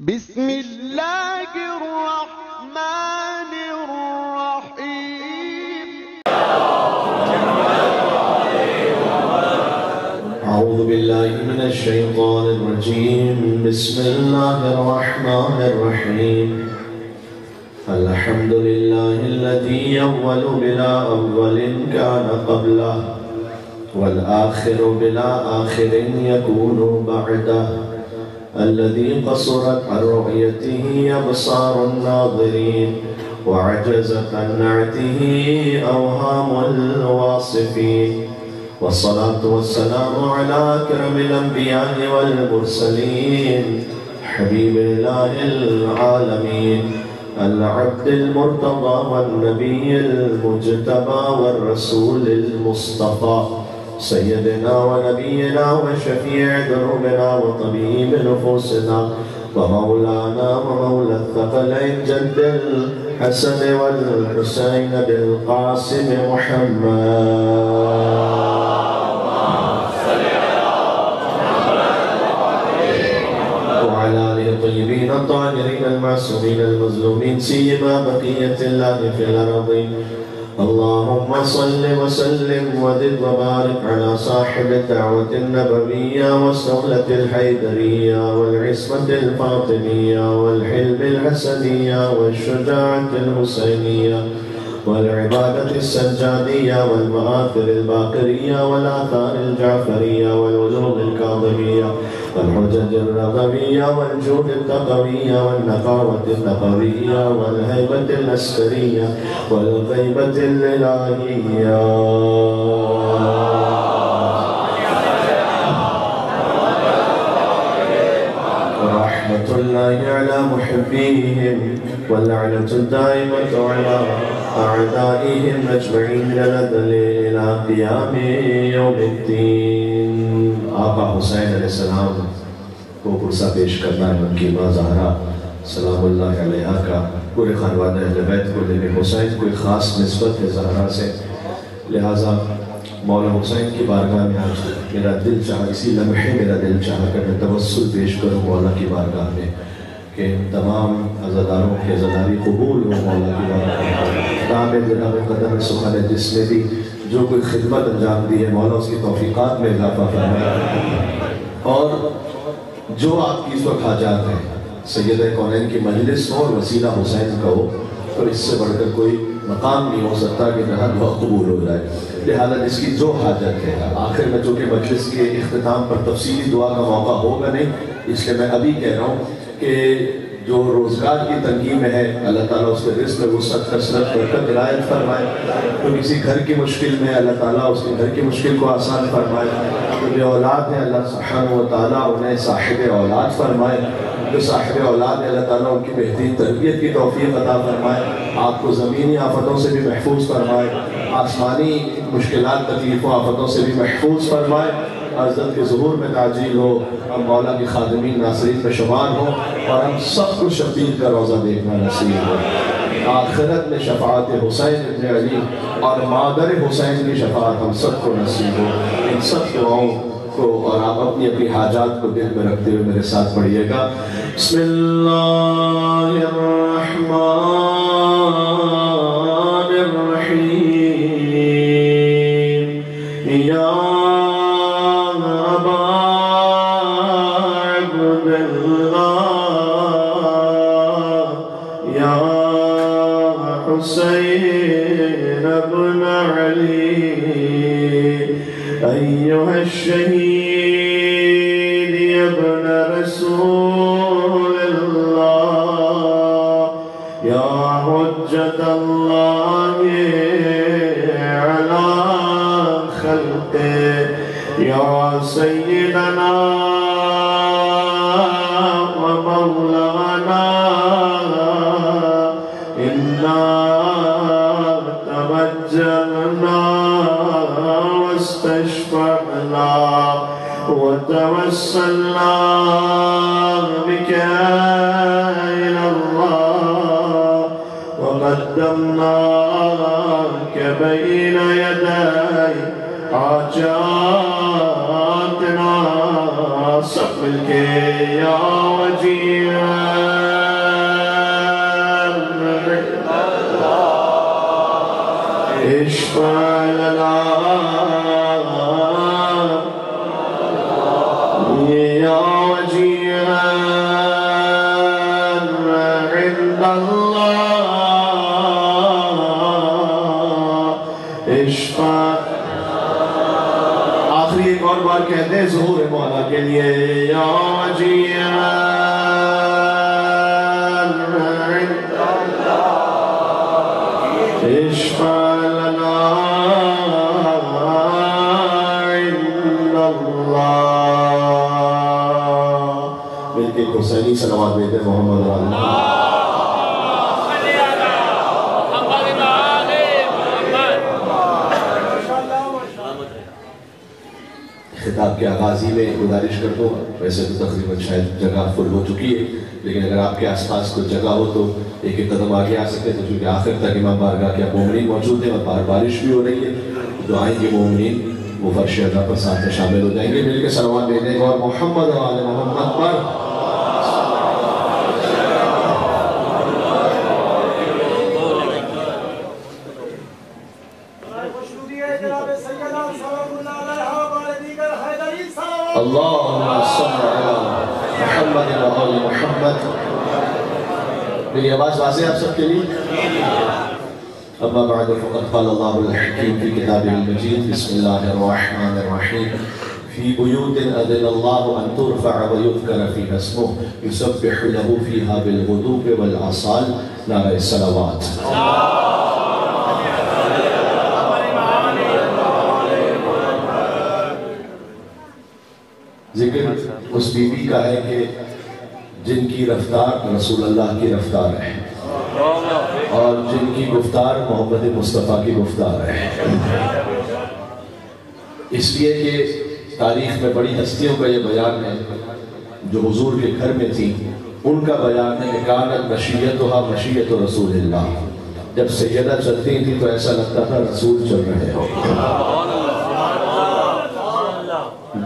بسم الله الرحمن الرحيم. أعوذ بالله من الشيطان الرجيم. بسم الله الرحمن الرحيم. الحمد لله الذي أول بلا أول كان قبله والآخر بلا آخر يكون بعده الذي قصرت عن رؤيته أبصار الناظرين وعجزت عن نعته أوهام الواصفين والصلاة والسلام على أكرم الأنبياء والمرسلين حبيب الله العالمين العبد المرتضى والنبي المجتبى والرسول المصطفى سيدنا ونبينا وشفيع ذنوبنا وطبيب نفوسنا ومولانا ومولى الثقلين جد الحسن والحسين بالقاسم محمد وعلى آله الطيبين الطاهرين المعصومين المظلومين سيما بقية الله في الأرضين. اللهم صل وسلم وزد وبارك على صاحب الدعوة النبوية والسولة الحيدرية والعصمة الفاطمية والحلم الحسنية والشجاعة الحسينية والعبادة السجادية والمآثر الباقرية والآثار الجعفرية والعلوم الكاظمية والحجج الرغبية والجود التقوية والنقاوة النقوية والهيبة الأسكرية والغيبة الإلهية ورحمة الله على محبيهم واللعنة الدائمة على أعدائهم أجمعين من الأذل إلى قيام يوم الدين. آقا حسین علیہ السلام کو پرسہ پیش کرنا ہے ان کی ماں زہرا سلام اللہ علیہا کا. پورے خانوادہ اہل بیت کو لیکن حسین کوئی خاص نسبت ہے زہرا سے، لہٰذا مولا حسین کی بارگاہ میں آج میرا دل چاہا، اسی لمحے میرا دل چاہا کہ میں توسل پیش کروں مولا کی بارگاہ میں کہ تمام عزاداروں کی عزاداری قبول ہو مولا کی بارگاہ میں. نام جناب قدر سخن جس نے بھی جو کوئی خدمت انجام دی ہے مولا اس کی توفیقات میں اضافہ فرمائے، اور جو آپ کی اس وقت حاجات ہیں سید کونین کی مجلس ہو اور وسیلہ حسین کا ہو، اور اس سے بڑھ کر کوئی مقام نہیں ہو سکتا کہ جہاں دعا قبول ہو جائے. لہذا جس کی جو حاجت ہے، آخر میں چونکہ مجلس کے اختتام پر تفصیلی دعا کا موقع ہوگا نہیں، اس لیے میں ابھی کہہ رہا ہوں کہ جو روزگار کی تنگی میں ہے اللہ تعالیٰ اس کے رزق میں وسعت کثرت برکت عنایت فرمائے. تو کسی گھر کی مشکل میں اللہ تعالیٰ اس کے گھر کی مشکل کو آسان فرمائے. جو بے اولاد ہے اللہ سبحانہ و تعالیٰ انہیں صاحب اولاد فرمائے. جو صاحب اولاد ہے اللہ تعالیٰ ان کی بہترین تربیت کی توفیق عطا فرمائے. آپ کو زمینی آفتوں سے بھی محفوظ فرمائے، آسمانی مشکلات تکلیف و آفتوں سے بھی محفوظ فرمائے. عزت کے ظہور میں تعجیل ہو، ہم مولا کی خادمین ناصرین میں شمار ہوں، اور ہم سب کو شبیر کا روزہ دیکھنا نصیب ہو. آخرت میں شفاعت حسین ابن علی اور مادر حسین کی شفاعت ہم سب کو نصیب ہو. ان سب دعاؤں کو اور آپ اپنی اپنی حاجات کو دل میں رکھتے ہوئے میرے ساتھ پڑھیے گا. بسم اللہ الرحمن الرحیم. یا حسين بن علي أيها الشهيد يا ابن رسول الله يا حجة الله على خلقه يا سيدنا ومولانا إنا توجهنا واستشفعنا وتوسلنا بك إلى الله وقدمناك بين يدي حاجاتنا. سب مل کے یا وجیہ اشفع لنا یا وجیہا عند اللہ اشفع. آخری ایک اور بار کہتے ہیں ظہور مولا کے لیے یا وجیہا اشفع لنا عند اللہ. مل کے حسینی صلوات دیتے محمد اللہ. خطاب کے آغازی میں گزارش کرتا ہوں، ویسے تو تقریباً شاید جگہ فل ہو چکی ہے، لیکن اگر آپ کے آس پاس کچھ جگہ ہو تو ایک ایک قدم آگے آ سکتے تو چونکہ آخر تک امام بارگاہ کے مومنین موجود ہیں اور باہر بارش بھی ہو رہی ہے، دعائیں کے مومنین وہ فرش اللہ پر ساتھ میں شامل ہو جائیں گے. مل کے صلوات دینے اور محمد و آل محمد پر. اللہم صلی علی محمد و آل محمد. میری آواز واضح آپ سب کے لیے؟ اما بعد فقد قال اللہ الحکیم فی کتابہ المجید بسم اللہ الرحمن الرحیم فی بیوت اذن اللہ ان ترفع ویذکر فیہا اسمہ یسبح له فیہا بالغدو والآصال. نعرہ الصلوات. ذکر اس بی بی کا ہے کہ جن کی رفتار رسول اللہ کی رفتار ہے اور جن کی گفتار محمد مصطفیٰ کی گفتار ہے. اس لیے کہ تاریخ میں بڑی ہستیوں کا یہ بیان ہے جو حضور کے گھر میں تھی، ان کا بیان ہے کہ کانت مشیتها مشیت رسول اللہ. جب سیدہ چلتی تھی تو ایسا لگتا تھا رسول چل رہے ہو.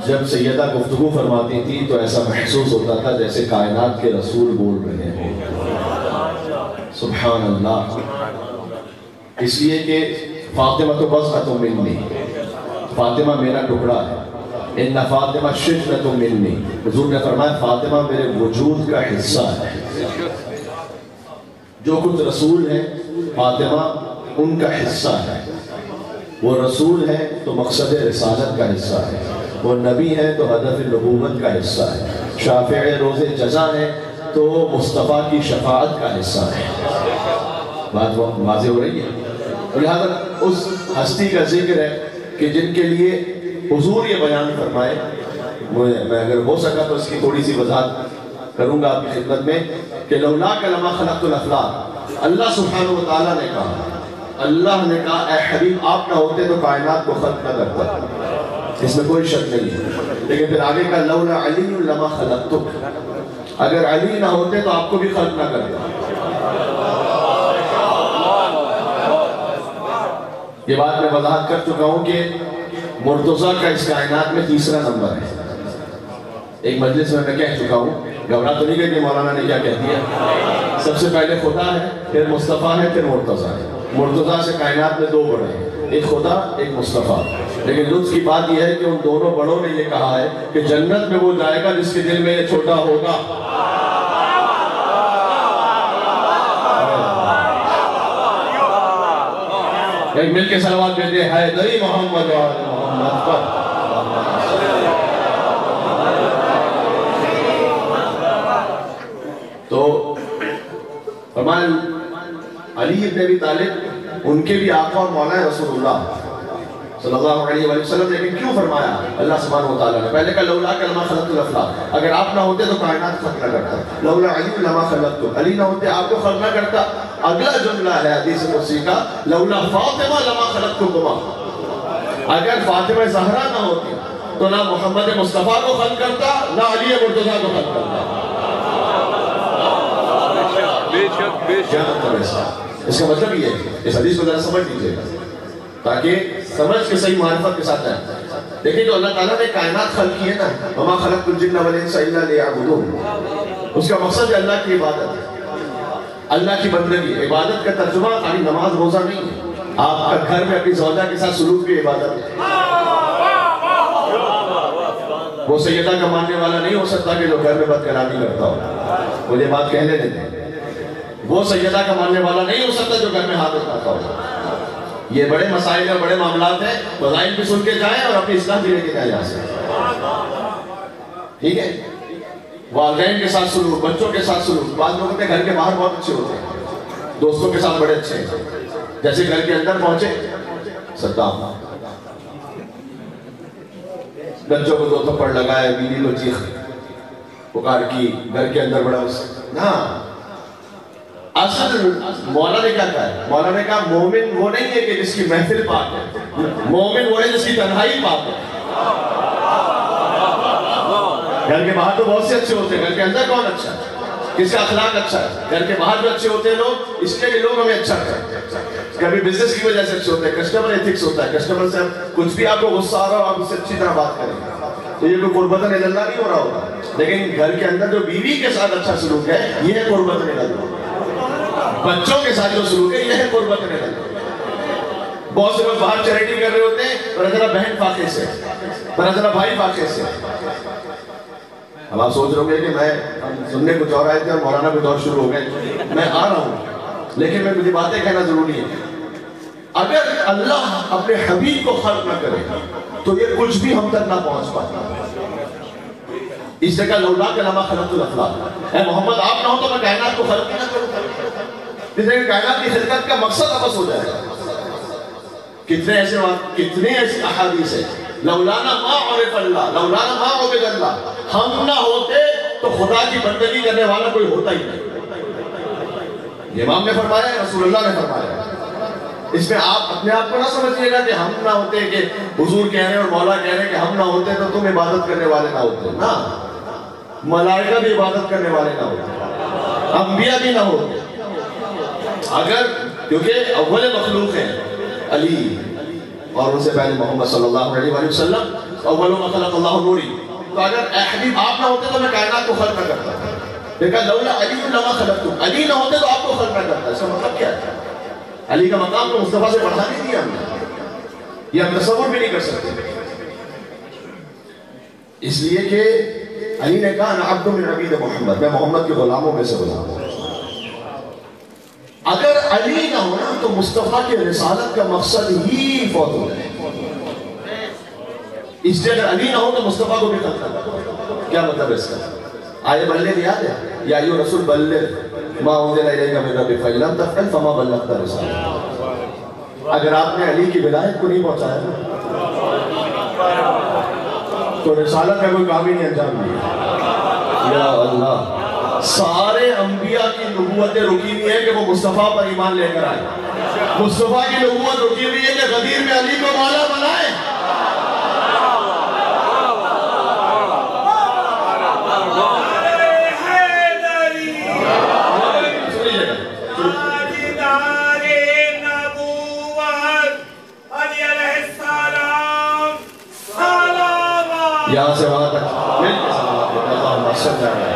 جب سیدہ گفتگو فرماتی تھی تو ایسا محسوس ہوتا تھا جیسے کائنات کے رسول بول رہے ہیں. سبحان اللہ. اس لیے کہ فاطمہ تو بضعۃ منی، فاطمہ میرا ٹکڑا ہے. ان فاطمہ شجرۃ منی، حضور نے فرمایا فاطمہ میرے وجود کا حصہ ہے. جو کچھ رسول ہے فاطمہ ان کا حصہ ہے. وہ رسول ہے تو مقصد رسالت کا حصہ ہے، وہ نبی ہے تو ہدف نبوت کا حصہ ہے، شافع روز جزا ہے تو مصطفیٰ کی شفاعت کا حصہ ہے. بات واضح ہو رہی ہے؟ لہذا اس ہستی کا ذکر ہے کہ جن کے لیے حضور یہ بیان فرمائے. میں اگر ہو سکا تو اس کی تھوڑی سی وضاحت کروں گا آپ کی خدمت میں کہ لولا لما خلقت الافلاق. اللہ سبحانہ وتعالیٰ نے کہا، اللہ نے کہا اے حبیب آپ نہ ہوتے تو کائنات کو خلق نہ کرتا. اس میں کوئی شک نہیں ہے. لیکن پھر آگے کا لولا علی لما خلقتک، اگر علی نہ ہوتے تو آپ کو بھی خلق نہ کرتا. یہ بات میں وضاحت کر چکا ہوں کہ مرتضیٰ کا اس کائنات میں تیسرا نمبر ہے. ایک مجلس میں کہہ چکا ہوں، گھبرا تو نہیں گئی کہ مولانا نے کیا کہہ دیا. سب سے پہلے خدا ہے، پھر مصطفیٰ ہے، پھر مرتضیٰ ہے. مرتضیٰ سے کائنات میں دو بڑے ہیں، ایک خدا ایک مصطفیٰ. لیکن لطف کی بات یہ ہے کہ ان دونوں بڑوں نے یہ کہا ہے کہ جنت میں وہ جائے گا جس کے دل میں یہ چھوٹا ہوگا. ایک مل کے صلوات دیتے ہیں حیدری محمد و آل محمد پر. تو فرمائے علی ابن ابی طالب ان کے بھی آقا اور مولا رسول اللہ صلی اللہ علیہ وآلہ وسلم. لیکن کیوں فرمایا اللہ سبحانہ وتعالیٰ نے؟ پہلے کا لولا لما خلقت الافلاق، اگر آپ نہ ہوتے تو کائنات خلق نہ کرتا. لولا علی لما خلقت، علی نہ ہوتے آپ کو خلق نہ کرتا. اگلا جملہ ہے حدیث قدسی کا لولا فاطمہ لما خلقتکما، اگر فاطمہ زہرا نہ ہوتی تو نہ محمد مصطفیٰ کو خلق کرتا نہ علی مرتضیٰ کو خلق کرتا. اس کا مطلب یہ ہے، اس حدیث کو ذرا سمجھ لیجیے گا تاکہ سمجھ کے صحیح معرفت کے ساتھ جائیں. دیکھیں جو اللہ تعالیٰ نے کائنات خلق کی ہے نا، وَمَا خَلَقْتُ الْجِنَّ وَالْإِنسَ إِلَّا لِيَعْبُدُونَ، اس کا مقصد ہے اللہ کی عبادت ہے، اللہ کی بندگی. عبادت کا ترجمہ خالی نماز روزہ نہیں ہے. آپ کا گھر میں اپنی زوجہ کے ساتھ سلوک کی عبادت ہے. وہ سیدہ کا ماننے والا نہیں ہو سکتا کہ جو گھر میں بد کلامی کرتا ہو. مجھے بات کہنے دیتے. وہ سیدہ کا ماننے والا نہیں ہو سکتا جو گھر میں ہاتھ اٹھاتا ہو. یہ بڑے مسائل اور بڑے معاملات ہیں. فضائل بھی سن کے جائیں اور اپنی اصلاح بھی لے کے جائیں یہاں سے. ٹھیک ہے. والدین کے ساتھ سلوک, بچوں کے ساتھ سلوک. بعض لوگوں کے گھر کے باہر بہت اچھے ہوتے ہیں, دوستوں کے ساتھ بڑے اچھے ہیں. جیسے گھر کے اندر پہنچے صدام بچوں کو 2 تھپڑ لگائے, بیوی کو چیخ پکار کی, گھر کے اندر بڑا نا. اصل مولا نے کیا کہا ہے؟ مولا نے کہا مومن وہ نہیں ہے کہ جس کی محفل پاک ہے, مومن وہ ہے جس کی تنہائی پاک ہے. گھر کے باہر تو بہت سے اچھے ہوتے ہیں, گھر کے اندر کون اچھا ہے؟ کس کا اخلاق اچھا ہے؟ گھر کے باہر جو اچھے ہوتے ہیں لوگ, اس لیے کہ لوگ ہمیں اچھا کرتے ہیں. کبھی بزنس کی وجہ سے اچھے ہوتے ہیں, کسٹمر ایتھکس ہوتا ہے, کسٹمر سے کچھ بھی آپ کو غصہ آ رہا ہو آپ اس سے اچھی طرح بات کریں, تو یہ کوئی قربتاً الی اللہ نہیں ہو رہا ہوگا. لیکن گھر کے اندر جو بیوی کے ساتھ اچھا سلوک ہے یہ ہے قربتاً الی اللہ. بچوں کے ساتھ جو سلوک ہے یہ ہے قربتاً الی اللہ. بہت سے لوگ باہر چیریٹی کر رہے ہوتے ہیں, پر ذرا بہن فاقے سے, پر ذرا بھائی فاقے سے. اب آپ سوچ رہے کہ میں سننے کچھ اور آئے تھے اور مولانا کچھ اور شروع ہو گئے. میں آ رہا ہوں, لیکن میں مجھے باتیں کہنا ضروری ہے. اگر اللہ اپنے حبیب کو خلق نہ کرے تو یہ کچھ بھی ہم تک نہ پہنچ پاتا. اس جگہ لولا کے لما خلقت الافلاق, اے محمد آپ نہ ہو تو میں کائنات کو خلق نہ کروں. اس جگہ کائنات کی خلقت کا مقصد ابس ہو جائے گا. کتنے ایسے احادیث ہیں, لولانا ما عرف اللہ, لولانا ما عبد اللہ. ہم نہ ہوتے تو خدا کی بندگی کرنے والا کوئی ہوتا ہی نہیں. امام نے فرمایا, رسول اللہ نے فرمایا. اس میں آپ اپنے آپ کو نہ سمجھئے گا کہ ہم نہ ہوتے, کہ حضور کہہ رہے ہیں اور مولا کہہ رہے ہیں کہ ہم نہ ہوتے تو تم عبادت کرنے والے نہ ہوتے. نا, ملائکہ بھی عبادت کرنے والے نہ ہوتے, انبیاء بھی نہ ہوتے. اگر کیونکہ اول مخلوق ہیں علی, اور ان سے پہلے محمد صلی اللہ علیہ وآلہ وسلم, اول ما خلق اللہ نوری. تو اگر اے حبیب آپ نہ ہوتے تو میں کائنات کو خلق نہ کرتا. دیکھا لولا علی لما خلقتم, علی نہ ہوتے تو آپ کو خلق نہ کرتا. اس کا مطلب کیا ہے؟ علی کا مقام تو مصطفیٰ سے بڑھا نہیں دیا ہم نے, یہ ہم تصور بھی نہیں کر سکتے. اس لیے کہ علی نے کہا انا عبد من عبید محمد, میں محمد کے غلاموں میں سے غلام ہوں. اگر علی نہ ہونا تو مصطفیٰ کی رسالت کا مقصد ہی فوت ہو جائے. اس لیے اگر علی نہ ہو تو مصطفیٰ کو بھی خلق نہ کرتا. کیا مطلب ہے اس کا؟ آیہ بلغ یاد ہے, یا ایھا رسول بلغ ما انزل الیک من ربک فإن لم تفعل فما بلغت رسالته. اگر آپ نے علی کی ولایت کو نہیں پہنچایا تو رسالت کا کوئی کام ہی نہیں انجام دیا. یا اللہ, سارے انبیاء کی نبوتیں رکی ہوئی ہیں کہ وہ مصطفیٰ پر ایمان لے کر آئے. مصطفیٰ کی نبوت رکی ہوئی ہے کہ غدیر میں علی کو مولا بنائے. یہاں سے وہاں تک مل کے سلام دیتا. اللہم صلی علی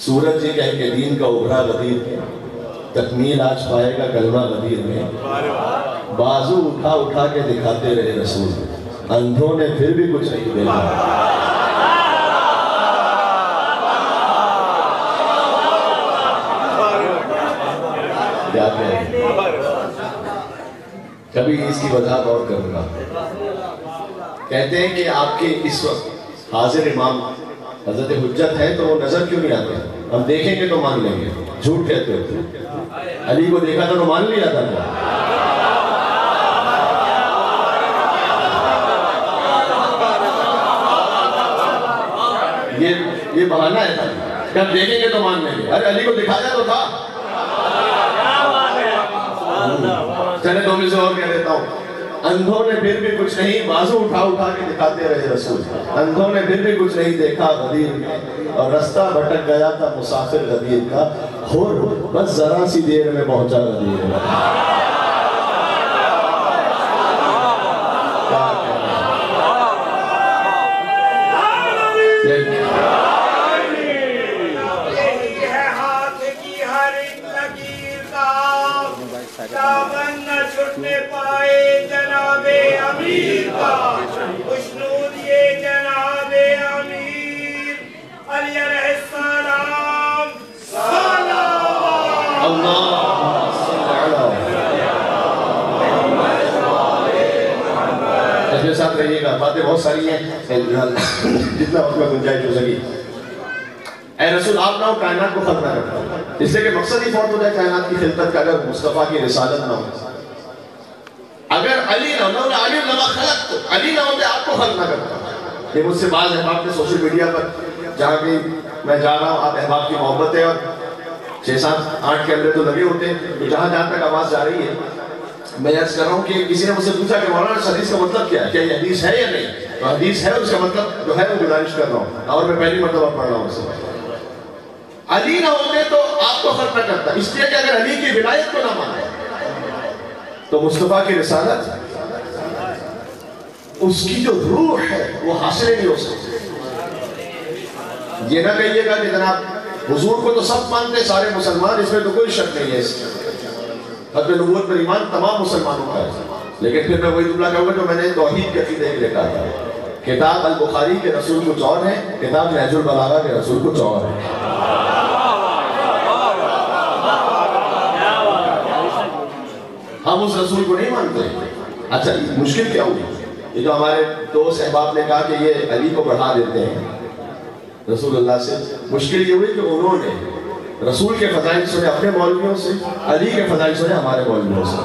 سورج یہ کہیں کہ دین کا ابھرا غدیر تکمیل آج پائے گا کلمہ غدیر میں. بازو اٹھا اٹھا کے دکھاتے رہے رسول, اندھوں نے پھر بھی کچھ نہیں دیکھا. کیا کہیں, کبھی اس کی وضاحت اور کروں گا. کہتے ہیں کہ آپ کے اس وقت حاضر امام حضرت حجت ہے تو وہ نظر کیوں نہیں آتے؟ ہم دیکھیں گے تو مان لیں گے. جھوٹ کہتے ہوتے, علی کو دیکھا تھا تو مان لیا تھا. یہ بہانہ ہے کہ ہم دیکھیں گے تو مان لیں گے. ارے علی کو دکھایا تو تھا. چلے دو میں سے اور کہہ دیتا ہوں, اندھوں نے پھر بھی کچھ نہیں, بازو اٹھا اٹھا کے دکھاتے رہے رسول. اندھوں نے پھر بھی کچھ نہیں دیکھا غدیر میں, اور رستہ بھٹک گیا تھا مسافر غدیر کا. بس ذرا سی دیر میں پہنچا غدیر میں. دامن نہ چھٹنے پائے جناب امیر کا، خوشنود یہ جناب امیر علی علیہ السلام صلوات اللہ اپنے ساتھ رہیے گا. باتیں بہت ساری ہیں جتنا وقت میں گنجائش ہو سکی. اے رسول آپ نہ ہو کائنات کو خلق نہ کرتا، اس لیے کہ مقصد ہی فوت ہو جائے کائنات کی خلقت کا اگر مصطفیٰ کی رسالت نہ ہو. اگر علی نہ ہو، علی لما خلق، علی نہ ہوتے آپ کو خلق نہ کرتا. یہ مجھ سے بعض احباب نے سوشل میڈیا پر جہاں بھی میں جا رہا ہوں، آپ احباب کی محبت ہے اور 6-7-8 کیمرے تو لگے ہوتے ہیں، تو جہاں تک آواز جا رہی ہے میں عرض کر رہا ہوں کہ کسی نے مجھ سے پوچھا کہ مولانا اس حدیث کا مطلب کیا ہے، کیا یہ حدیث ہے یا نہیں؟ تو حدیث ہے اور اس کا مطلب جو ہے وہ گزارش کر رہا ہوں اور میں پہلی مرتبہ پڑھ رہا ہوں اسے. علی نہ ہوتے تو آپ کو خلق نہ کرتا، اس لیے کہ اگر علی کی ولایت کو نہ مانے تو مصطفیٰ کی رسالت، اس کی جو روح ہے وہ حاصل نہیں ہو سکتی. یہ نہ کہیے گا کہ جناب حضور کو تو سب مانتے ہیں سارے مسلمان، اس میں تو کوئی شک نہیں ہے. ختم نبوت پر ایمان تمام مسلمانوں کا ہے، لیکن پھر میں وہی جملہ کہوں گا جو میں نے توحید کے عقیدے کے لیے کہا تھا. کتاب البخاری کے رسول کچھ اور ہے، کتاب نہج البلاغہ کے رسول کچھ اور ہے. ہم اس رسول کو نہیں مانتے. اچھا مشکل کیا ہوئی؟ یہ جو ہمارے دوست احباب نے کہا کہ یہ علی کو بڑھا دیتے ہیں رسول اللہ سے، مشکل یہ ہوئی کہ انہوں نے رسول کے فضائل سنے اپنے مولویوں سے، علی کے فضائل سنے ہمارے مولویوں سے.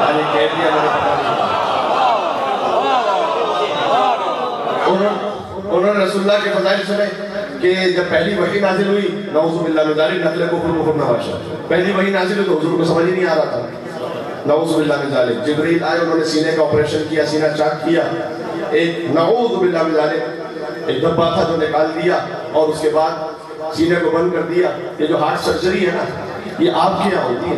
یعنی کہہ دیا میں نے پتا نہیں. انہوں نے رسول اللہ کے فضائل سنے کہ جب پہلی وحی نازل ہوئی، نعوذ باللہ من ذالک، نقل کفر مخر نواشا، پہلی وحی نازل ہوئی تو حضور کو سمجھ ہی نہیں آ رہا تھا. نعوذ باللہ من ذالک، جبریل آئے، انہوں نے سینے کا آپریشن کیا، سینہ چاک کیا، ایک نعوذ باللہ من ذالک ایک دھبا تھا جو نکال دیا اور اس کے بعد سینے کو بند کر دیا. یہ جو ہارٹ سرجری ہے نا، یہ آپ کے یہاں ہوتی ہے.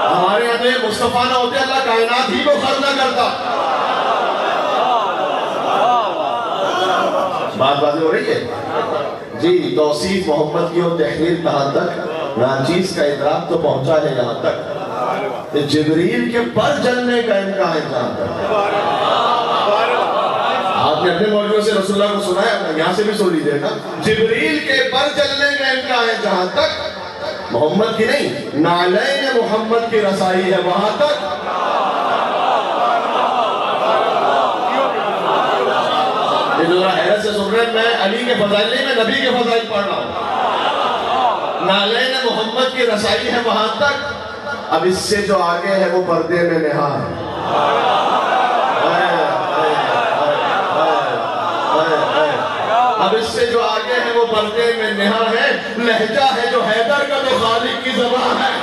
ہمارے یہاں تو مصطفیٰ نہ ہوتے اللہ کائنات ہی کو خلق نہ کرتا. بات واضح ہو رہی ہے جی. توصیف محمد کی اور تحریر کہاں تک، ناچیز کا ادراک تو پہنچا ہے یہاں تک، جبریل کے پر جلنے کا امکان ہے جہاں تک. آپ نے اپنے مولویوں سے رسول اللہ کو سنایا، یہاں سے بھی سن لیجیے گا. جبریل کے پر جلنے کا امکان ہے جہاں تک، محمد کی نہیں، نعلین محمد کی رسائی ہے وہاں تک. یہ جو ذرا حیرت سے سن رہے ہیں، میں علی کے فضائل نہیں، میں نبی کے فضائل پڑھ رہا ہوں. نعلین محمد کی رسائی ہے وہاں تک. اب اس سے جو آگے ہے وہ پردے میں نہا ہے. اب اس سے جو آگے ہے وہ پردے میں نہا ہے. لہجہ ہے جو حیدر کا تو خالق کی زبان ہے.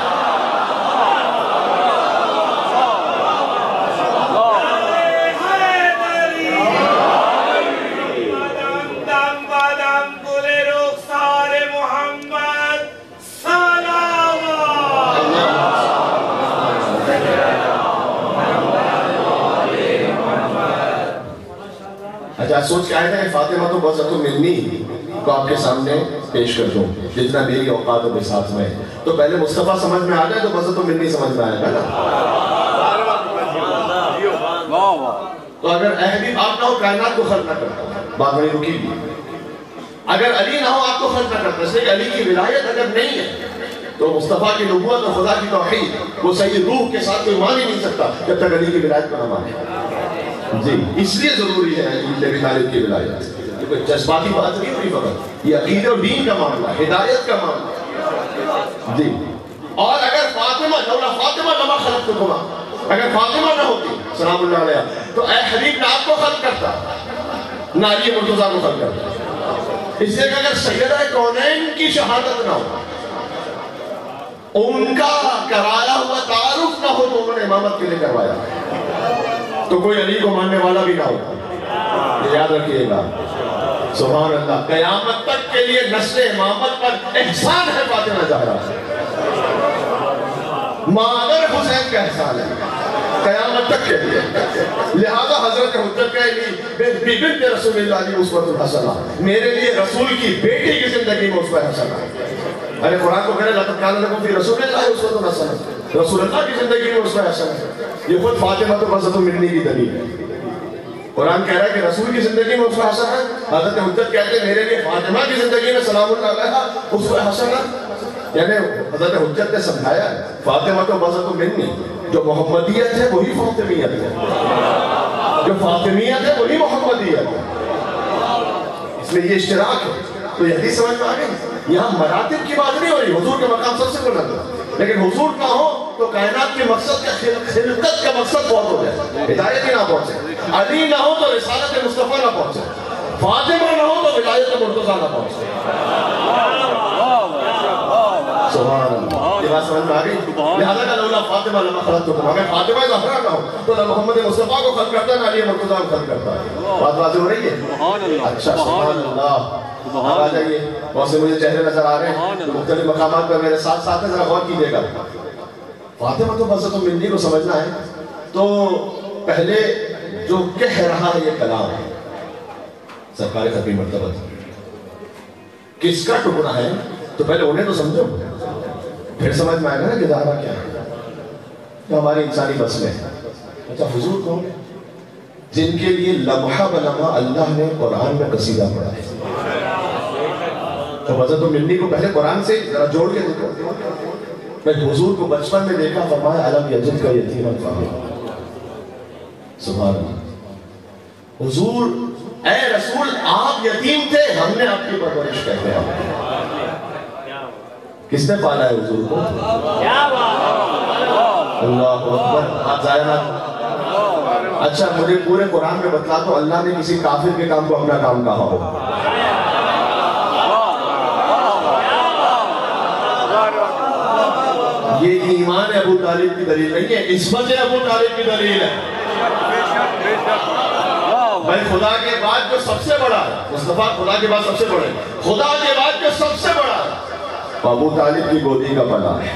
اچھا سوچ کے آئے تھا کہ فاطمہ تو بہت زیادہ ملنی کو آپ کے سامنے پیش کر دوں جتنا میری اوقات و بساط میں. تو پہلے مصطفیٰ سمجھ میں آ جائے تو بہت زیادہ ملنی سمجھ میں آئے گا نا. تو اگر احبیب آپ نہ ہو کائنات کو خلق نہ کرتا، بات وہیں رکی گی. اگر علی نہ ہو آپ کو خلق نہ کرتا، اس لیے کہ علی کی ولایت اگر نہیں ہے تو مصطفیٰ کی نبوت اور خدا کی توحید وہ صحیح روح کے ساتھ کوئی مان ہی نہیں سکتا جب تک علی کی ولایت کو نہ مانے. جی اس لیے ضروری ہے نبی طالب کی ولایت، کیونکہ جذباتی بات نہیں ہوئی فقط، یہ عقیدہ اور دین کا معاملہ، ہدایت کا معاملہ. جی اور اگر فاطمہ لولا فاطمہ لما خلقتکما، اگر فاطمہ نہ ہوتی سلام اللہ علیہ تو اے حبیب نہ آپ کو خلق کرتا، نہ علی مرتضیٰ کو خلق کرتا. اس لیے کہ اگر سیدہ کونین کی شہادت نہ ہو، ان کا کرایا ہوا تعارف نہ ہو تو انہوں نے امامت کے لیے کروایا، تو کوئی علی کو ماننے والا بھی نہ ہو. یاد رکھیے گا سبحان اللہ، قیامت تک کے لیے نسل امامت پر احسان ہے فاطمہ زہرا، مادر حسین کا احسان ہے. قیامت قیامت تک کے لیے. لہذا حضرت حجت کہے بنت رسول اللہ علیہ اسوۃ الحسنہ, میرے لیے رسول کی بیٹی کی زندگی میں اسوہ حسنہ. ارے قرآن کو کہہ رہے لقد کان لکم فی رسول اللہ اسوۃ حسنہ, رسول اللہ کی زندگی میں اسوہ حسنہ. یہ خود فاطمہ بسۃ منی کی دلیل ہے. قرآن کہہ رہا ہے کہ رسول کی زندگی میں اسوہ حسنہ, حضرت حجت کہتے ہیں میرے لیے فاطمہ کی زندگی میں سلام اللہ علیہا اسوہ حسنہ. یعنی حضرت حجت نے سمجھایا فاطمہ تو بسط منی, جو محمدیت ہے وہی فاطمیت ہے, جو فاطمیت ہے وہی محمدیت ہے. اس میں یہ اشتراک ہے. تو یہ حدیث سمجھ میں آ گئی. یہاں مراتب کی بات نہیں ہو رہی, حضور کے مقام سب سے بلند ہے, لیکن حضور نہ ہو تو کائنات کے مقصد کا خلقت کا مقصد بہت ہو جائے, ہدایت ہی نہ پہنچے. علی نہ ہو تو رسالت مصطفیٰ نہ پہنچے, فاطمہ نہ ہو تو ولایت مرتضیٰ نہ پہنچے. سبحان اللہ. یہ بات سمجھ میں آ گئی. لہذا کہ لولا فاطمہ لما خلقتکم, اگر فاطمہ زہرا نہ ہو تو نہ محمد مصطفیٰ کو خلق کرتا نہ علی مرتضیٰ کو خلق کرتا. بات واضح ہو رہی ہے؟ اچھا سبحان اللہ. اب آ جائیے, بہت سے مجھے چہرے نظر آ رہے ہیں مختلف مقامات پر میرے ساتھ ساتھ ذرا غور کیجیے گا. فاطمہ تو بسط منی کو سمجھنا ہے تو پہلے جو کہہ رہا ہے یہ کلام ہے سرکار ختمی مرتبہ کس کا ٹکڑا ہے, تو پہلے انہیں تو سمجھو, پھر سمجھ میں آئے گا نا کہ دعویٰ کیا ہے, کہ ہماری انسانی بس میں. اچھا حضور کون ہے جن کے لیے لمحہ بلمحہ اللہ نے قرآن میں قصیدہ پڑھا ہے. تو بسط منی کو پہلے قرآن سے ذرا جوڑ کے دیکھو. میں حضور کو بچپن میں دیکھا, فرمایا علم یجد کا یتیما فآویٰ. سبحان اللہ. حضور اے رسول آپ یتیم تھے, ہم نے آپ کی پرورش کہتے ہیں. کس نے پالا ہے حضور کو؟ اللہ اکبر. آپ ضائع نہ. اچھا مجھے پورے قرآن میں بتلا تو اللہ نے کسی کافر کے کام کو اپنا کام کہا ہو. یہ ایمان ابو طالب کی دلیل نہیں ہے, عصمت ابو طالب کی دلیل ہے. بھائی خدا کے بعد جو سب سے بڑا ہے, مصطفیٰ خدا کے بعد سب سے بڑے, خدا کے بعد جو سب سے بڑا ہے ابو طالب کی گودی کا پلا ہے.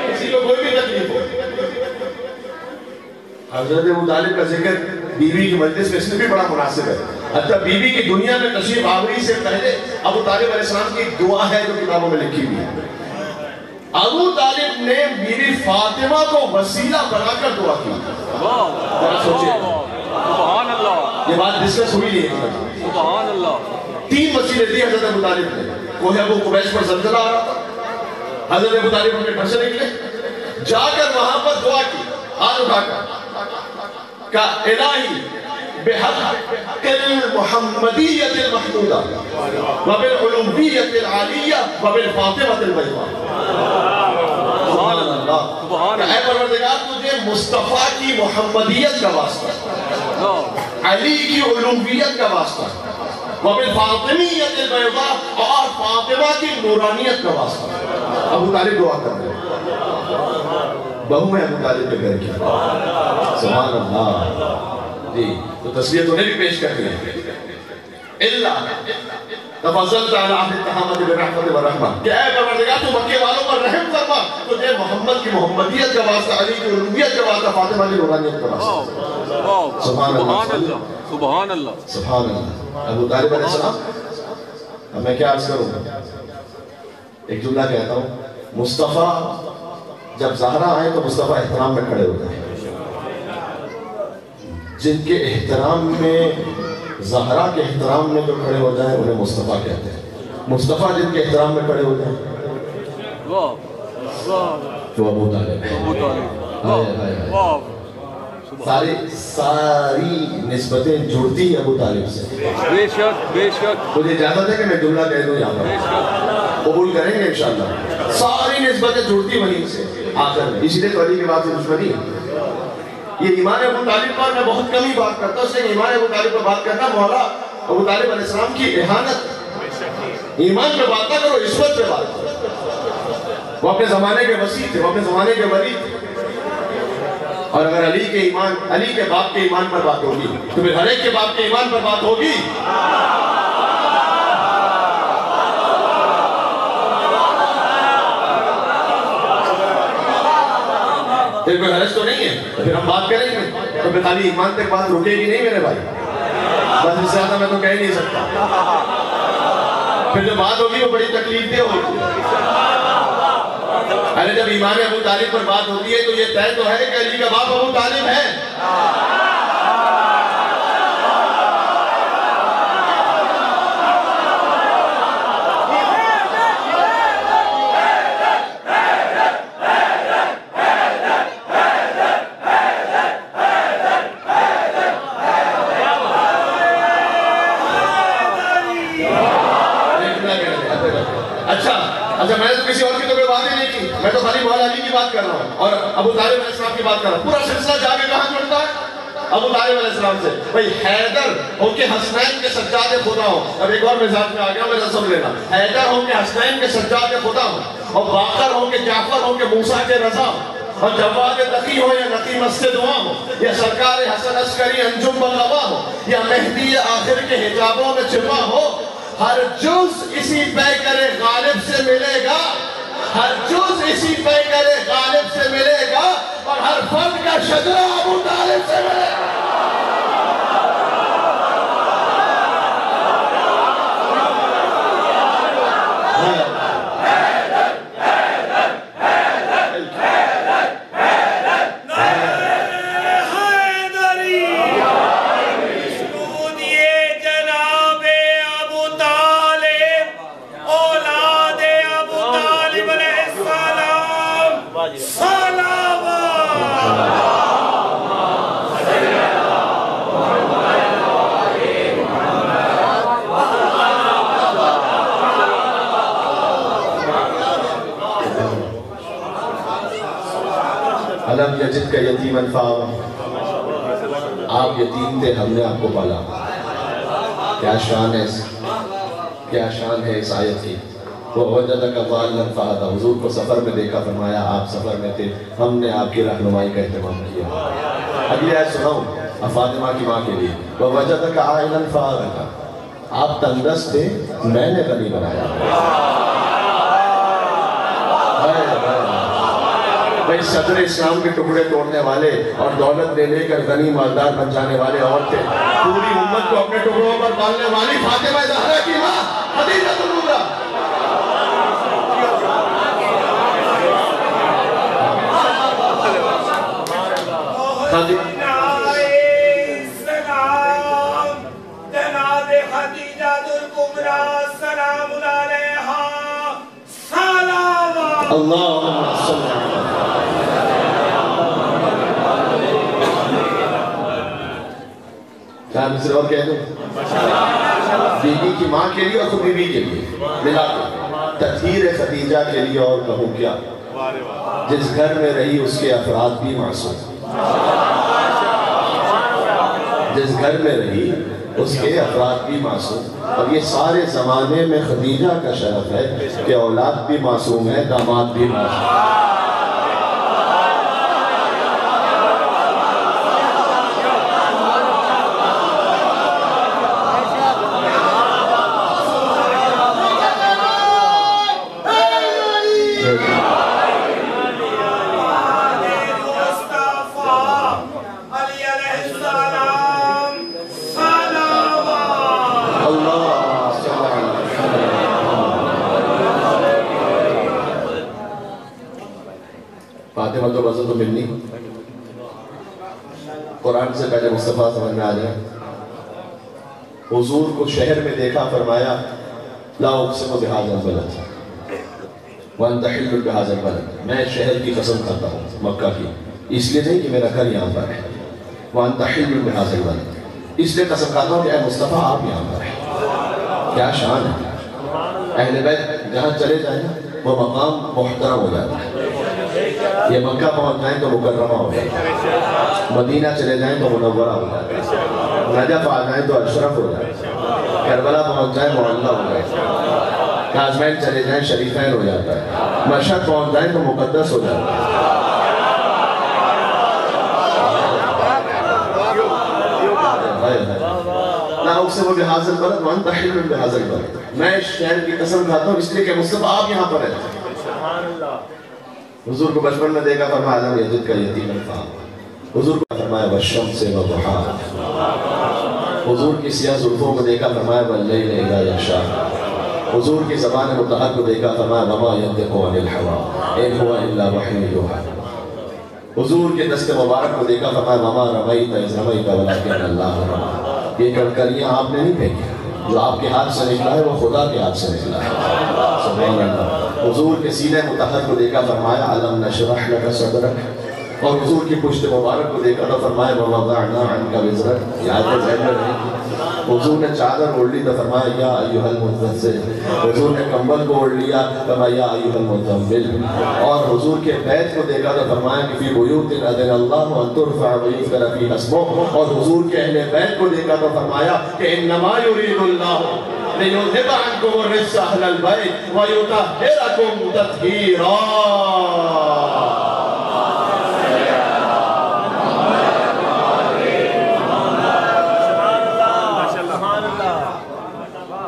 کسی کو کوئی بھی تکلیف ہو, حضرت ابو طالب کا ذکر بیوی کی مجلس میں اس میں بھی بڑا مناسب ہے. اچھا بیوی کی دنیا میں تشریف آوری سے پہلے ابو طالب علیہ السلام کی ایک دعا ہے جو کتابوں میں لکھی ہوئی ہے. ابو طالب نے بیوی فاطمہ کو وسیلہ بنا کر دعا کی. ذرا سوچیں, یہ بات ڈسکس ہوئی نہیں ہے. سبحان اللہ. 3 وسیلے دی حضرت ابو طالب نے. کوہ ابو قبیس پر زلزلہ آ رہا تھا, حضرت ابو طالب اپنے گھر سے نکلے, جا کر وہاں پر دعا کی, ہاتھ اٹھا کر کہ الہی بحق المحمدیت المحمودہ وبالعلویت العالیہ وبالفاطمۃ البیضاء. سبحان اللہ. اے پروردگار تجھے مصطفیٰ کی محمدیت کا واسطہ, علی کی علویت کا واسطہ, وبالفاطمیت البیضاء اور فاطمہ کی نورانیت کا واسطہ. ابو طالب دعا کر رہے ہیں, بہو ہے ابو طالب کے گھر کی. سبحان اللہ. جی تو تصویر انہیں بھی پیش کرتے ہیں. اللہ تفضلت علی اہل التہامت بالرحمت والرحمہ, کہ اے پروردگار تو مکے والوں پر رحم فرما, تجھے محمد کی محمدیت کا واسطہ, علی کی علویت کا واسطہ, فاطمہ کی نورانیت کا واسطہ. سبحان اللہ. سبحان اللہ. سبحان اللہ. ابو طالب علیہ السلام, اب میں کیا عرض کروں, ایک جملہ کہتا ہوں, مصطفیٰ جب زہرا آئے تو مصطفیٰ احترام میں کھڑے ہوتے ہیں. جن کے احترام میں, زہرا کے احترام میں جو کھڑے ہو جائیں انہیں مصطفیٰ کہتے ہیں. مصطفیٰ جن کے احترام میں کھڑے ہو جائیں وہ ابو طالب ہے. ساری نسبتیں جڑتی ہیں ابو طالب سے. بے شک بے شک. مجھے اجازت ہے کہ میں جملہ کہہ دوں یہاں پر, قبول کریں گے انشاءاللہ. ساری نسبتیں جڑتی وہیں سے آخر میں. اسی لیے علی کے بعد سے دشمنی ہے. یہ ایمان ابو طالب پر میں بہت کم ہی بات کرتا ہوں, اس لیے ایمان ابو طالب پر بات کرنا مولا ابو طالب علیہ السلام کی احانت. ایمان پہ بات نہ کرو, عصمت پہ بات کرو. وہ اپنے زمانے کے وسیع تھے, وہ اپنے زمانے کے ولی تھے. اور اگر علی کے ایمان, علی کے باپ کے ایمان پر بات ہوگی تو پھر ہر ایک کے باپ کے ایمان پر بات ہوگی. پھر کوئی حرج تو نہیں ہے، تو پھر ہم بات کریں گے، تو پھر خالی ایمان تک بات رکے گی نہیں میرے بھائی، بس اس سے زیادہ میں تو کہہ نہیں سکتا، پھر جو بات ہوگی وہ بڑی تکلیف دہ ہوگی۔ ارے جب امام ابو طالب پر بات ہوتی ہے تو یہ طے تو ہے کہ علی کا باپ ابو طالب ہے۔ اچھا میں نے تو کسی اور کی تو کوئی بات ہی نہیں کی، میں تو خالی مولا علی کی بات کر رہا ہوں اور ابو طالب علیہ السلام کی بات کر رہا ہوں۔ پورا سلسلہ جا کے کہاں جڑتا ہے؟ ابو طالب علیہ السلام سے۔ بھئی حیدر ان کے حسنین کے سجاد خدا ہوں، اب ایک اور مزاج میں آ گیا، میرا سن لینا، حیدر ہوں کے حسنین کے سجاد خدا ہوں، اور باقر ہوں کے جعفر ہوں کے موسیٰ کے رضا ہوں، اور جواد تقی ہو یا نقی مسجد دعا ہو، یا سرکار حسن عسکری انجم بغوا ہو، یا مہدی آخر کے حجابوں میں چھپا ہو، ہر جز اسی پیکر غالب سے ملے گا، ہر جز اسی پیکر غالب سے ملے گا، اور ہر فرد کا شجرہ ابو طالب سے ملے گا۔ علم یجد کا یتیم انفاوا، آپ یتیم تھے، ہم نے آپ کو پالا۔ کیا شان ہے، کیا شان ہے اس آیت کی۔ وَوَجَدَكَ ضَالًّا فَهَدَىٰ، حضور کو سفر میں دیکھا، فرمایا آپ سفر میں تھے، ہم نے آپ کی رہنمائی کا اہتمام کیا۔ اگلی آیت سناؤں فاطمہ کی ماں کے لیے، وَوَجَدَكَ عَائِلًا فَأَغْنَىٰ، آپ تنگدست تھے، میں نے غنی بنایا۔ بھئی صدر اسلام کے ٹکڑے توڑنے والے اور دولت لے لے کر غنی مالدار بن جانے والے اور تھے، پوری امت کو اپنے ٹکڑوں پر پالنے والی فاطمہ زہرا کی ماں خدیجہ الکبریٰ۔ جناب خدیجہ الکبریٰ سلام علیہا، صلوات اللہم صلی اللہ۔ کیا مصر اور کہہ دوں؟ بیوی کی ماں کے لیے اور خود بیوی کے لیے ملا کے تطہیر خدیجہ کے لیے، اور کہوں کیا، جس گھر میں رہی اس کے افراد بھی معصوم، جس گھر میں رہی اس کے افراد بھی معصوم، اور یہ سارے زمانے میں خدیجہ کا شرف ہے کہ اولاد بھی معصوم ہے، داماد بھی معصوم ہے۔ فاطمہ تو بزن تو ملنی، قرآن سے پہلے مصطفیٰ سمجھ میں آ جائے۔ حضور کو شہر میں دیکھا، فرمایا لا اقسم بہذا البلد وانت حل بہذا البلد، میں شہر کی قسم کرتا ہوں، مکہ کی، اس لیے نہیں کہ میرا گھر یہاں پر ہے، وانت حل بہذا البلد، اس لیے قسم کرتا ہوں کہ اے مصطفیٰ آپ یہاں پر ہیں۔ کیا شان ہے، اہل بیت جہاں چلے جائیں وہ مقام محترم ہو جاتا ہے۔ یہ مکہ پہنچ جائیں تو مکرمہ ہو جاتا ہے، مدینہ چلے جائیں تو منورہ ہو جاتا ہے، نجف آ جائیں تو اشرف ہو جاتا ہے، کربلا پہنچ جائیں معلّہ ہو جاتا ہے، کاظمین چلے جائیں شریفین ہو جاتا ہے، مشہد پہنچ جائیں تو مقدس ہو جاتا ہے۔ لا اقسم بہذا البلد وانت حل بہذا البلد، میں اس شہر کی قسم کھاتا ہوں اس لیے کہ مصطفیٰ آپ یہاں پر ہیں۔ حضور کو بچپن میں دیکھا فرمایا لم یجد کا یتیما تھا. حضور کو فرمایا والشمس وضحاها. حضور کی سیاہ زلفوں کو دیکھا فرمایا واللیل اذا یغشا. حضور کی زبان مطہر کو دیکھا فرمایا وما ینطق عن الہوی ان هو الا وحی یوحی. حضور کے دست مبارک کو دیکھا فرمایا وما رمیت اذ رمیت ولکن اللہ رمی. یہ کڑکڑیاں آپ نے نہیں پھینکی، جو آپ کے ہاتھ سے نکلا ہے وہ خدا کے ہاتھ سے نکلا ہے. سبحان اللہ. حضور کے سینے مطہر کو دیکھا فرمایا علم نشرح لک صدرک. اور حضور کی پشت مبارک کو دیکھا تو فرمایا ووضعنا عنک وزرک. یہ آیت ذہن میں نہیں. حضور نے چادر اوڑھ لی تو فرمایا یا ایھا المدثر. حضور نے کمبل کو اوڑھ لیا فرمایا یا ایھا المزمل. اور حضور کے بیت کو دیکھا تو فرمایا کہ فی بیوت اذن اللہ ان ترفع ویذکر فیہا اسمہ. اور حضور کے اہل بیت کو دیکھا تو فرمایا کہ انما یرید اللہ لِيُذْهِبَ عَنْكُمُ الرِّجْسَ أَهْلَ الْبَيْتِ وَيُطَهِّرَكُمْ تَطْهِيرًا.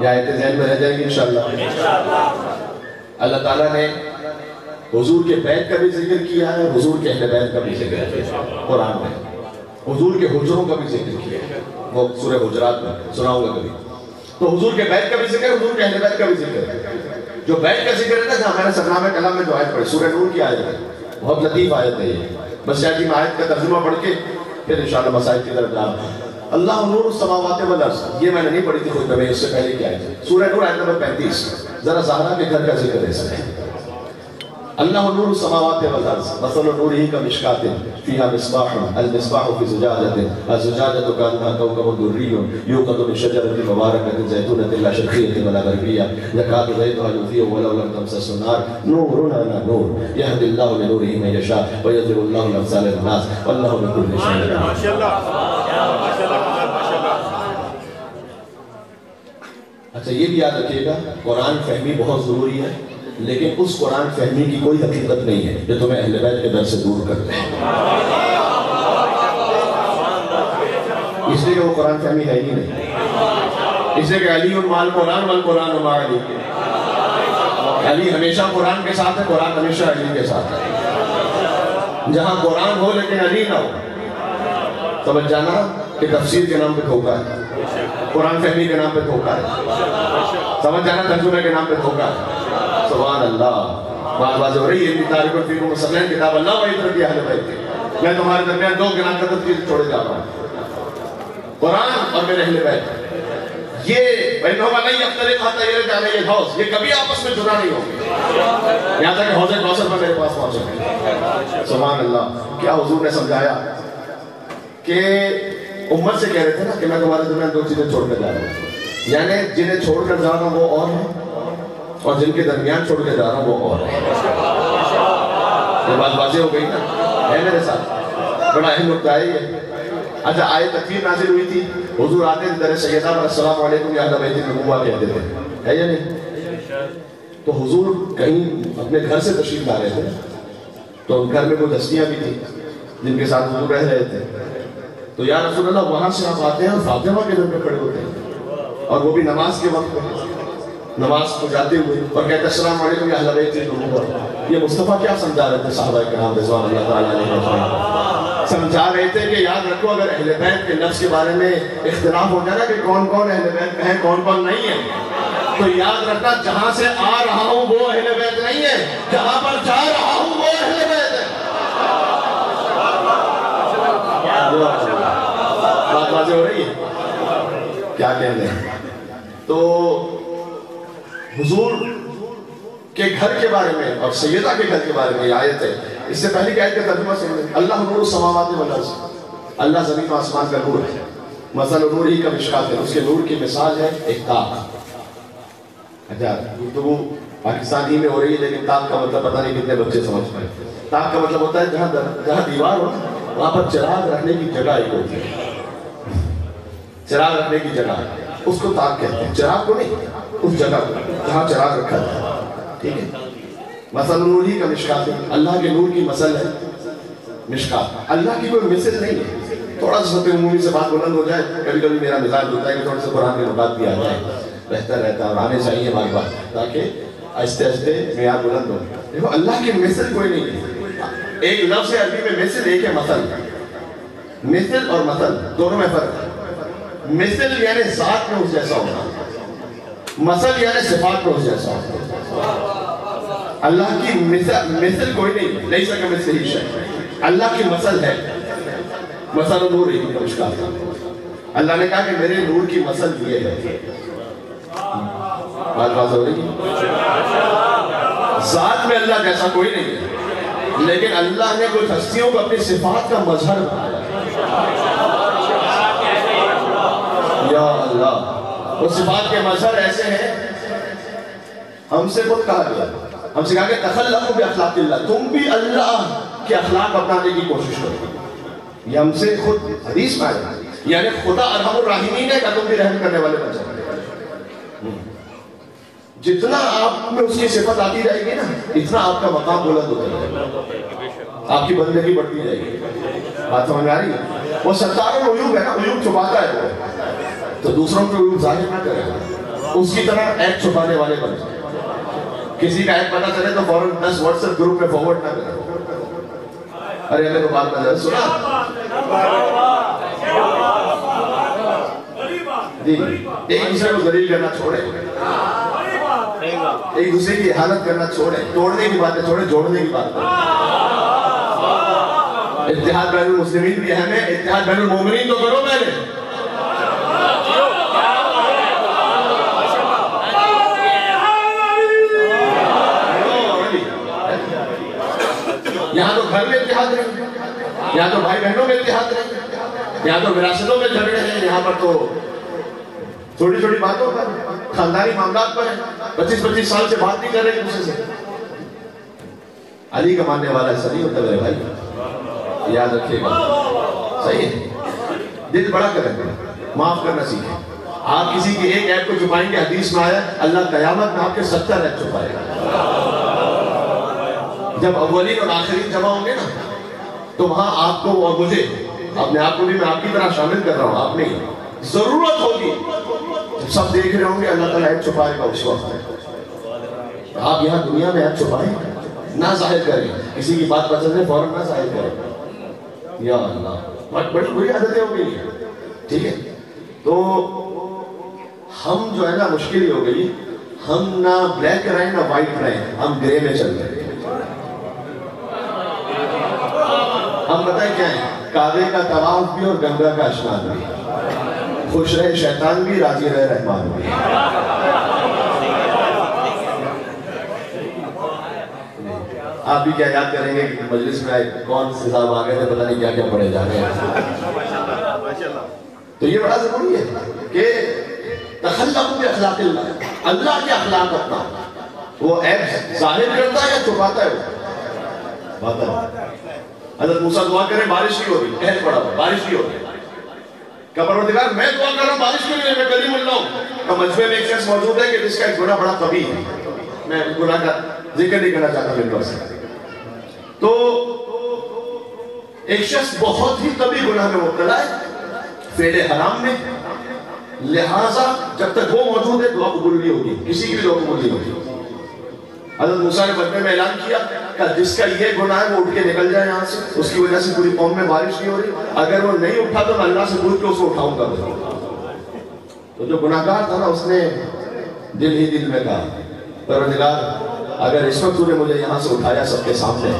یہ آیتیں ذہن میں رہ جائیں گی انشاءاللہ. اللہ تعالیٰ نے حضور کے بیت کا بھی ذکر کیا ہے، حضور کے اہل بیت کا بھی ذکر کیا ہے قرآن میں. حضور کے حجروں کا بھی ذکر کیا ہے، وہ سورہ حجرات میں سناؤں گا کبھی. تو حضور کے بیت کا بھی ذکر ہے، حضور کے اہل بیت کا بھی ذکر ہے. جو بیت کا ذکر ہے نا، جہاں میں نے سرنامہ کلام میں جو آیت پڑھی سورہ نور کی آیت ہے، بہت لطیف آیت ہے یہ. بس شاید میں آیت کا ترجمہ پڑھ کے پھر انشاءاللہ مسائل کی طرف جاؤں. اللہ نور السماوات والارض، یہ میں نے نہیں پڑھی تھی خود میں، اس سے پہلے کی آیت ہے سورہ نور آیت نمبر 35. ذرا زہرا کے گھر کا ذکر ہے اس میں. اللہ نور السماوات والارض مثل نورہ کمشکاۃ فیہا مصباح المصباح فی زجاجۃ الزجاجۃ کانہا کوکب دری یوقد من شجرۃ مبارکۃ زیتونۃ لا شرقیۃ ولا غربیہ یکاد زیتها یضیء ولو لم تمسسه النار نور علی نور یہدی اللہ لنورہ من یشاء ویضرب اللہ الامثال للناس واللہ بکل شیء علیم. ماشاءاللہ ماشاءاللہ. اچھا یہ بھی یاد رکھیے گا، قرآن فہمی بہت ضروری ہے، لیکن اس قرآن فہمی کی کوئی حقیقت نہیں ہے جو تمہیں اہل بیت کے در سے دور کرتے ہیں. اس لیے کہ وہ قرآن فہمی ہے ہی نہیں. اس لیے کہ علی مع القرآن والقرآن مع علی. علی ہمیشہ قرآن کے ساتھ ہے، قرآن ہمیشہ علی کے ساتھ ہے. جہاں قرآن ہو لیکن علی نہ ہو، سمجھ جانا کہ تفسیر کے نام پہ دھوکہ ہے، قرآن فہمی کے نام پہ دھوکہ ہے. سمجھ جانا ترجمے کے نام پہ دھوکہ ہے. سبحان اللہ. بات واضح ہو رہی ہے. تاریخ الفیق مسلم کتاب اللہ و عطرت اہل بیت. میں تمہارے درمیان دو گنا قدر چیز چھوڑے جا رہا ہوں، قرآن اور میرے اہل بیت. یہ بینہما لن یفترقا حتی یرد علیہ الحوض، یہ کبھی آپس میں جدا نہیں ہوں گے یہاں تک کہ حوض کوثر پر میرے پاس پہنچیں گے. سبحان اللہ. کیا حضور نے سمجھایا کہ امت سے کہہ رہے تھے نا کہ میں تمہارے درمیان دو چیزیں چھوڑ کر جا رہا ہوں، یعنی جنہیں چھوڑ کر جا رہا ہوں وہ اور ہیں اور جن کے درمیان چھوڑ کے جا رہا ہوں وہ اور ہے. یہ بات واضح ہو گئی نا، ہے میرے ساتھ؟ بڑا اہم نکتہ ہے یہ. اچھا آیت تکفیر نازل ہوئی تھی، حضور آتے تھے در سیدہ پر السلام علیکم یا اہل بیت النبوہ کہتے تھے، ہے یا نہیں؟ تو حضور کہیں اپنے گھر سے تشریف لا رہے تھے تو ان گھر میں کوئی ہستیاں بھی تھیں جن کے ساتھ حضور رہ رہے تھے. تو یا رسول اللہ وہاں سے آپ آتے ہیں اور فاطمہ کے گھر پہ کھڑے ہوتے ہیں، اور وہ بھی نماز کے وقت پہ نماز کو جاتے ہوئے، اور کہتے ہیں السلام علیکم یا اہل بیت النبوہ. یہ مصطفیٰ کیا سمجھا رہے تھے صحابہ کرام رضوان اللہ تعالیٰ علیہ وسلم؟ سمجھا رہے تھے کہ یاد رکھو اگر اہل بیت کے لفظ کے بارے میں اختلاف ہو جائے نا کہ کون کون اہل بیت میں ہے کون کون نہیں ہے، تو یاد رکھنا جہاں سے آ رہا ہوں وہ اہل بیت نہیں ہے، جہاں پر جا رہا ہوں وہ اہل بیت ہے. بات واضح ہو رہی ہے؟ کیا کہنے ہیں؟ تو حضور کے گھر کے بارے میں اور سیدہ کے گھر کے بارے میں یہ آیت ہے. اس سے پہلی آیت کا ترجمہ سمجھیں. اللہ نور السماوات والارض، اللہ زمین و آسمان کا نور ہے. مثل نورہ کمشکاۃ، اس کے نور کی مثال ہے ایک تاق. اچھا گفتگو پاکستانی میں ہو رہی ہے لیکن تاق کا مطلب پتہ نہیں کتنے بچے سمجھ پائے. تاق کا مطلب ہوتا ہے جہاں دیوار ہو وہاں پر چراغ رکھنے کی جگہ ایک ہوتی ہے. چراغ رکھنے کی جگہ اس کو تاق کہتے ہیں، چراغ کو نہیں، اس جگہ کو جہاں چراغ رکھا جائے. ٹھیک ہے. مثل نورہ کمشکاۃ، اللہ کے نور کی مثل ہے مشکات. اللہ کی کوئی مثل نہیں ہے. تھوڑا سا عمومی سے بات بلند ہو جائے، کبھی کبھی میرا مزاج ہوتا ہے کہ تھوڑا سا قرآن کے بات بھی آ جائے، بہتر رہتا ہے اور آنے چاہیے ہماری بات، تاکہ آہستہ آہستہ معیار بلند ہو. دیکھو اللہ کی مثل کوئی نہیں ہے. ایک لفظ ہے عربی میں مثل، ایک ہے مثل. مثل اور مثل دونوں میں فرق ہے. مثل یعنی ذات میں اس جیسا ہونا، مثل یعنی صفات میں اس جیسا ہونا. اللہ کی مثل کوئی نہیں ہے، لیس کمثلہ شیء. اللہ کی مثل ہے. مثل نور ہی مشکل. اللہ نے کہا کہ میرے نور کی مثل یہ ہے. بات ہو رہی ہے. ذات میں اللہ جیسا کوئی نہیں ہے، لیکن اللہ نے کچھ ہستیوں کو اپنی صفات کا مظہر بنایا. یا اللہ، وہ صفات کے مظہر ایسے ہیں. ہم سے خود کہا گیا، ہم سے کہا کہ تخلقوا باخلاق اللہ، تم بھی اللہ کے اخلاق اپنانے کی کوشش کرو. یہ ہم سے خود حدیث میں آیا، یعنی خدا ارحم الراحمین ہے کہ تم بھی رحم کرنے والے بن جاؤ. جتنا آپ میں اس کی صفت آتی جائے گی نا، اتنا آپ کا مقام بلند ہوتا جائے گا، آپ کی بندگی بڑھتی جائے گی. بات سمجھ آ رہی ہے؟ وہ ستار العیوب ہے نا، عیوب چھپاتا ہے وہ، تو دوسروں کے عیوب ظاہر نہ کرے، اس کی طرح ایپ چھپانے والے بن جائے. کسی کا ایپ پتہ چلے تو فوراً 10 واٹس ایپ گروپ میں فارورڈ نہ کرے. ارے ہمیں تو بات نظر سنا جی، ایک دوسرے کو ذلیل کرنا چھوڑے، ایک دوسرے کی حالت کرنا چھوڑے. توڑنے کی باتیں چھوڑے، جوڑنے کی بات کریں. اتحاد بین المسلمین بھی اہم ہے، اتحاد بین المومنین تو کرو پہلے. یہاں تو گھر میں اتحاد رہے، یہاں تو بھائی بہنوں میں اتحاد رہے، یہاں تو وراثتوں میں جھگڑے ہیں، یہاں پر تو چھوٹی چھوٹی باتوں پر، خاندانی معاملات پر ہیں. 25-25 سال سے بات نہیں کر رہے ایک دوسرے سے. علی کا ماننے والا ایسا نہیں ہوتا میرے بھائی، یاد رکھیے گا. صحیح ہے، دل بڑا کریں گے، معاف کرنا سیکھیں. آپ کسی کی ایک عیب کو چھپائیں گے، حدیث میں آیا اللہ قیامت میں آپ کے 70 عیب چھپائے گا. جب اولین اور آخرین جمع ہوں گے نا، تو وہاں آپ کو اور مجھے، اپنے آپ کو بھی میں آپ کی طرح شامل کر رہا ہوں، آپ نہیں، ضرورت ہوگی جب سب دیکھ رہے ہوں گے اللہ تعالیٰ عیب چھپائے گا اس وقت. آپ یہاں دنیا میں عیب چھپائیں، نہ ظاہر کریں. کسی کی بات پسند ہے فوراً نہ ظاہر کریں. یا اللہ، بڑی بڑی عادتیں ہو گئی ہیں. ٹھیک ہے، تو ہم جو ہے نا مشکل ہی ہو گئی. ہم نہ بلیک رہیں نہ وائٹ رہیں، ہم گرے میں چل رہے ہیں. ہم بتائیں کیا ہیں؟ کعبے کا طواف بھی اور گنگا کا اشنان بھی. خوش رہے شیطان بھی، راضی رہے رحمان بھی. آپ بھی کیا یاد کریں گے کہ مجلس میں آئے کون سے صاحب آ گئے تھے، پتہ نہیں کیا کیا پڑھے جا رہے ہیں. تو یہ بڑا ضروری ہے کہ تخلقوا باخلاق اللہ، اللہ کے اخلاق اپنا. وہ عیب ظاہر کرتا ہے یا چھپاتا ہے؟ وہ حضرت موسیٰ دعا کریں بارش نہیں ہو رہی، قحط پڑا ہوا، بارش نہیں ہو رہی. کہ پروردگار میں دعا کر رہا ہوں بارش کیوں نہیں ہے، میں کلیم اللہ ہوں. تو مجمع میں ایک شخص موجود ہے کہ جس کا ایک گناہ بڑا قبیح ہے. میں گناہ کا ذکر نہیں کرنا چاہتا ممبر سے. تو ایک شخص بہت ہی قبیح گناہ میں مبتلا ہے، فعل حرام میں. لہٰذا جب تک وہ موجود ہے دعا قبول نہیں ہوگی، کسی کی بھی دعا قبول نہیں ہوگی. حضرت موسیٰ نے مجمع میں اعلان کیا کہ جس کا یہ گناہ ہے وہ اٹھ کے نکل جائے یہاں سے، اس کی وجہ سے پوری قوم میں بارش نہیں ہو رہی. اگر وہ نہیں اٹھا تو میں اللہ سے پوچھ کے اس کو اٹھاؤں گا. تو جو گناہگار تھا نا، اس نے دل ہی دل میں کہا پروردگار اگر اس وقت تو نے مجھے یہاں سے اٹھایا سب کے سامنے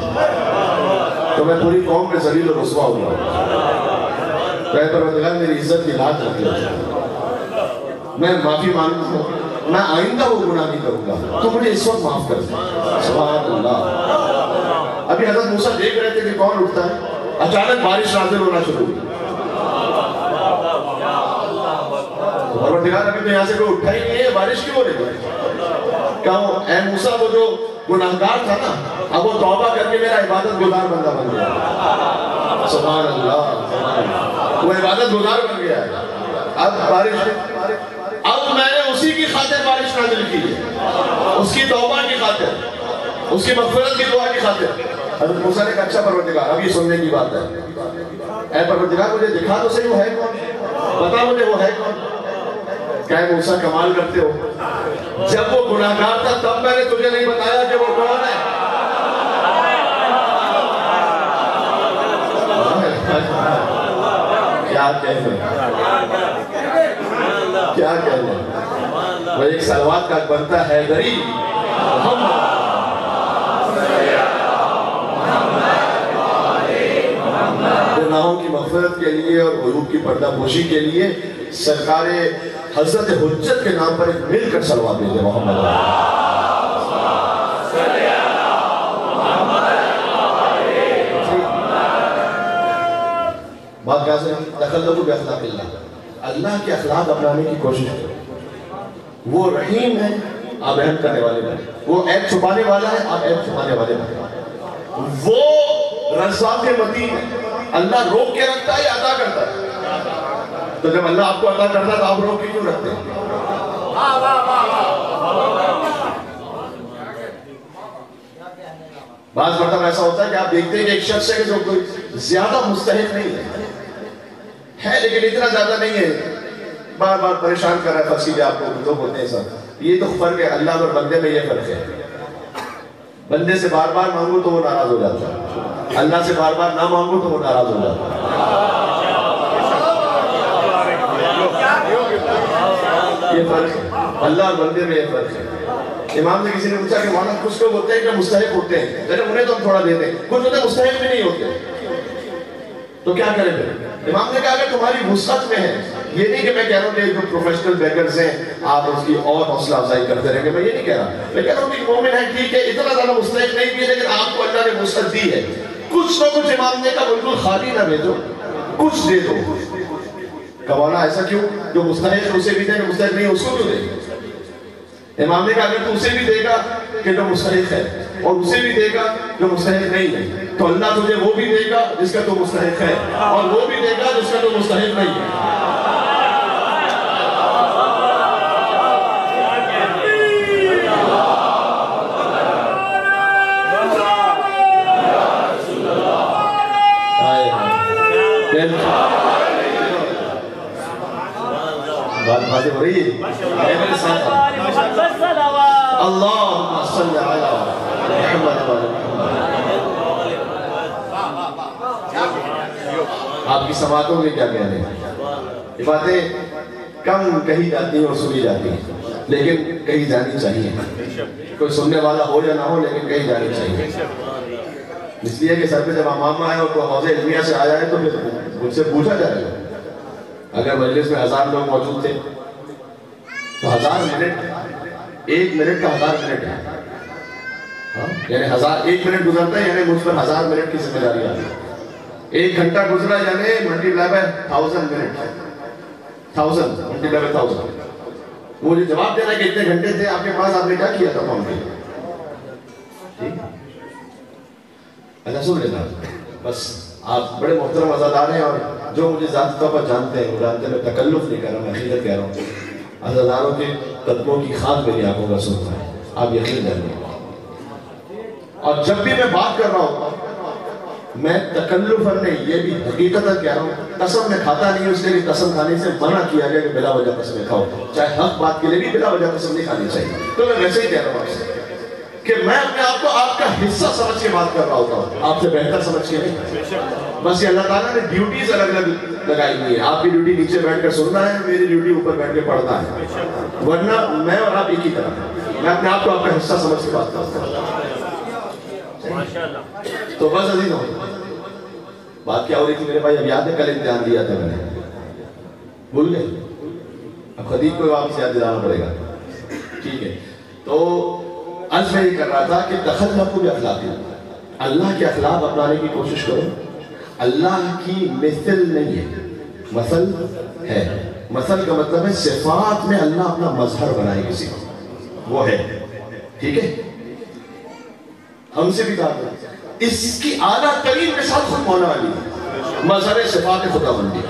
تو میں پوری قوم میں ذلیل و رسوا ہو گیا. تو اے پروردگار میری عزت کی لاج رکھ لو، میں معافی مانگتا ہوں، میں آئندہ وہ گناہ نہیں کروں گا، تو مجھے اس وقت معاف کر دیں. سبحان اللہ. ابھی حضرت موسیٰ دیکھ رہے تھے کہ کون اٹھتا ہے، اچانک بارش نازل ہونا شروع ہوئی. پروردگار ابھی تو یہاں سے کوئی اٹھا ہی نہیں ہے، بارش کیوں ہو رہی ہے؟ کہو اے موسیٰ وہ جو گناہگار تھا نا، اب وہ توبہ کر کے میرا عبادت گزار بندہ بن گیا. سبحان اللہ، وہ عبادت گزار بن گیا ہے. اب بارش، اب میں نے اسی کی خاطر بارش نازل کی ہے، اس کی توبہ کی خاطر، اس کی مغفرت کی دعا کی خاطر. حضرت موسیٰ نے کہا اچھا پروردگار اب یہ سننے کی بات ہے، اے پروردگار مجھے دکھا تو صحیح وہ ہے کون، بتا مجھے وہ ہے کون. کیا موسیٰ کمال کرتے ہو؟ جب وہ گناہگار تھا تب میں نے تجھے نہیں بتایا کہ وہ کون ہے؟ کیا کہنے کیا کہنے وہ ایک سلوات کا بنتا ہے حیدری گناہوں کی مغفرت کے لیے اور عیوب کی پردہ پوشی کے لیے سرکار حضرت حجت کے نام پر ایک مل کر سلوات دیتے محمد بات کیا سے تخلقو بی اخلاق اللہ اللہ کے اخلاق اپنانے کی کوشش کرو وہ رحیم ہے آپ رحم کرنے والے بنے وہ عیب چھپانے والا ہے آپ عیب چھپانے والے بنے وہ رزاق متین ہے اللہ روک کے رکھتا ہے یا عطا کرتا ہے تو جب اللہ آپ کو عطا کرتا ہے تو آپ روک کے کیوں رکھتے ہیں بعض مرتبہ ایسا ہوتا ہے کہ آپ دیکھتے ہیں کہ ایک شخص ہے کہ جو کوئی زیادہ مستحق نہیں ہے لیکن اتنا زیادہ نہیں ہے بار بار پریشان کر رہا ہے فرض آپ کو لوگ ہوتے ہیں سب یہ تو فرق ہے اللہ اور بندے میں یہ فرق ہے بندے سے بار بار مانگو تو وہ ناراض ہو جاتا ہے اللہ سے بار بار نہ مانگو تو وہ ناراض ہو جاتا ہے یہ فرق ہے اللہ اور بندے میں یہ فرق ہے امام سے کسی نے پوچھا کہ مولانا کچھ لوگ ہوتے ہیں کہ مستحق ہوتے ہیں انہیں تو ہم تھوڑا دیتے ہیں کچھ ہوتے ہیں مستحق بھی نہیں ہوتے تو کیا کریں پھر امام نے کہا کہ تمہاری وسعت میں ہے یہ نہیں کہ میں کہہ رہا ہوں کہ جو پروفیشنل بیگرز ہیں آپ اس کی اور حوصلہ افزائی کرتے رہیں گے میں یہ نہیں کہہ رہا میں کہہ رہا ہوں کہ مومن ہے ٹھیک ہے اتنا زیادہ مستحق نہیں بھی ہے لیکن آپ کو اللہ نے وسعت دی ہے کچھ نہ کچھ امام نے کہا بالکل خالی نہ بھیجو کچھ دے دو مولانا ایسا کیوں جو مستحق اسے بھی دے مستحق نہیں اس کو کیوں دے امام نے کہا اگر تو اسے بھی دے گا کہ جو مستحق ہے اور اسے بھی دے گا جو مستحق نہیں ہے تو اللہ تجھے وہ بھی دے گا جس کا تو مستحق ہے اور وہ بھی دے گا جس کا تو مستحق نہیں ہے بات باتیں ہو رہی ہے اللہم صلی علی محمد آپ کی سماعتوں میں کیا کہہ رہے ہیں یہ باتیں کم کہی جاتی ہیں اور سنی جاتی ہیں لیکن کہی جانی چاہیے کوئی سننے والا ہو یا نہ ہو لیکن کہی جانی چاہیے اس لیے کہ سر پہ جب امام آئے اور کوئی حوض علمیہ سے آیا ہے تو پھر مجھ سے پوچھا جائے گا اگر مجلس میں 1000 لوگ موجود تھے تو 1000 منٹ 1 منٹ کا 1000 منٹ ہے یعنی 1 منٹ گزرتا ہے یعنی مجھ پر 1000 منٹ کی ذمہ داری آتی ہے 1 گھنٹہ گزرا یعنی multiply by 1000 minute 1000 multiply by 1000 وہ جو جواب دینا ہے کہ اتنے گھنٹے تھے آپ کے پاس آپ نے کیا کیا تھا فارم کے ٹھیک اچھا سن لینا بس آپ بڑے محترم عزادار ہیں اور جو مجھے ذاتی طور پر جانتے ہیں وہ جانتے ہیں میں تکلف نہیں کر رہا میں حقیقت کہہ رہا ہوں عزاداروں کے قدموں کی خاک میری آنکھوں کا سنتا ہے آپ یقین جانیں اور جب بھی میں بات کر رہا ہوں میں تکلفاً نہیں یہ بھی حقیقتاً کہہ رہا ہوں قسم میں کھاتا نہیں اس لیے قسم کھانے سے منع کیا گیا کہ بلا وجہ قسمیں کھاؤ چاہے حق بات کے لیے بھی بلا وجہ قسم نہیں کھانی چاہیے تو میں ویسے ہی کہہ رہا ہوں آپ سے کہ میں اپنے آپ کو آپ کا حصہ سمجھ کے بات کر رہا ہوتا ہوں آپ سے بہتر سمجھ کے نہیں بس یہ اللہ تعالیٰ نے ڈیوٹیز الگ الگ لگائی ہوئی ہے آپ کی ڈیوٹی نیچے بیٹھ کر سننا ہے میری ڈیوٹی اوپر بیٹھ کے پڑھنا ہے ورنہ میں اور آپ ایک ہی طرح میں اپنے آپ کو آپ کا حصہ سمجھ کے بات کرتا ہوں تو بس عزیز ہوں بات کیا ہو رہی تھی میرے بھائی اب یاد ہے کل امتحان دیا تھا میں نے بھول گئے اب خدیب کو واپس یاد دلانا پڑے گا ٹھیک ہے تو عرض میں یہ کر رہا تھا کہ تخلقو بی اخلاق اللہ کے اخلاق اپنانے کی کوشش کرو اللہ کی مثل نہیں ہے مثل ہے مثل کا مطلب ہے صفات میں اللہ اپنا مظہر بنائے کسی کو وہ ہے ٹھیک ہے ہم سے بھی کہا اس کی اعلیٰ ترین مثال خود مولا علی ہے مظہر صفات خدا بندی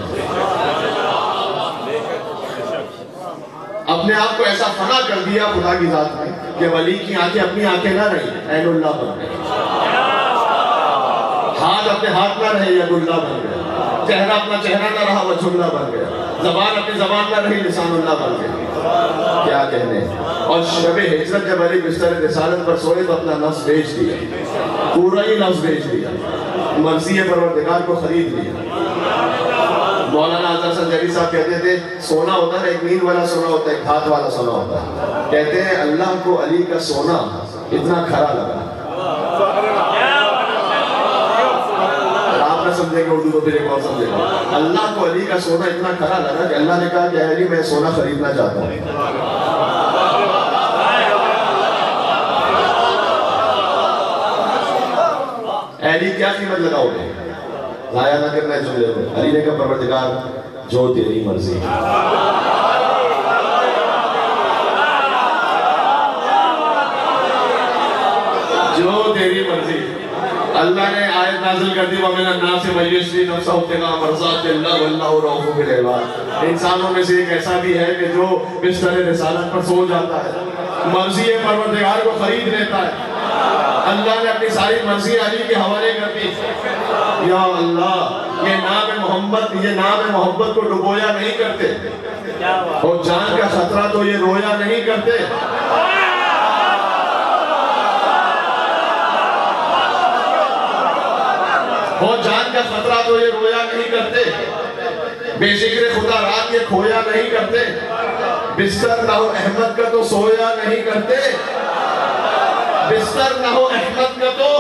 اپنے آپ کو ایسا فنا کر دیا خدا کی ذات میں کہ ولی کی آنکھیں اپنی آنکھیں نہ رہی عین اللہ بن گئے ہاتھ اپنے ہاتھ نہ رہے ید اللہ بن گیا چہرہ اپنا چہرہ نہ رہا وجہ اللہ بن گیا زبان اپنی زبان نہ رہی، لسان اللہ بن گیا، کیا کہنے۔ اور شب ہجرت جب علی بستر رسالت پر سوئے تو اپنا نفس بیچ دیا، پورا ہی نفس بیچ دیا، مرضی پروردگار کو خرید لیا۔ مولانا اظہر سنجری صاحب کہتے تھے سونا ہوتا ہے، ایک نیند والا سونا ہوتا ہے، ایک ہاتھ والا سونا ہوتا ہے۔ کہتے ہیں اللہ کو علی کا سونا اتنا کھرا لگا، آپ نہ سمجھیں گے اردو کو، پھر ایک اور سمجھیں گے۔ اللہ کو علی کا سونا اتنا کھرا لگا کہ اللہ نے کہا کہ اے علی میں سونا خریدنا چاہتا ہوں۔ اے علی کیا قیمت لگاؤ گے؟ ضائع نہ کرنا ہے جملے میں۔ علی نے کہا پروردگار جو تیری مرضی، جو تیری مرضی۔ اللہ نے آیت نازل کر دی وَمِنَ النَّاسِ مَن يَشْرِي نَفْسَهُ ابْتِغَاءَ مَرْضَاتِ اللَّهِ وَاللَّهُ رَءُوفٌ بِالْعِبَادِ۔ انسانوں میں سے ایک ایسا بھی ہے کہ جو بستر رسالت پر سو جاتا ہے، مرضی پروردگار کو خرید لیتا ہے۔ اللہ نے اپنی ساری مرضی علی کے حوالے کر دی۔ یا اللہ، یہ نام محبت کو ڈبویا نہیں کرتے، اور جان کا خطرہ تو یہ رویا نہیں کرتے۔ اور جان کا خطرہ تو یہ رویا نہیں کرتے، بے ذکر خدا رات یہ کھویا نہیں کرتے، بستر نہ ہو احمد کا تو سویا نہیں کرتے، بستر نہ ہو احمد کا تو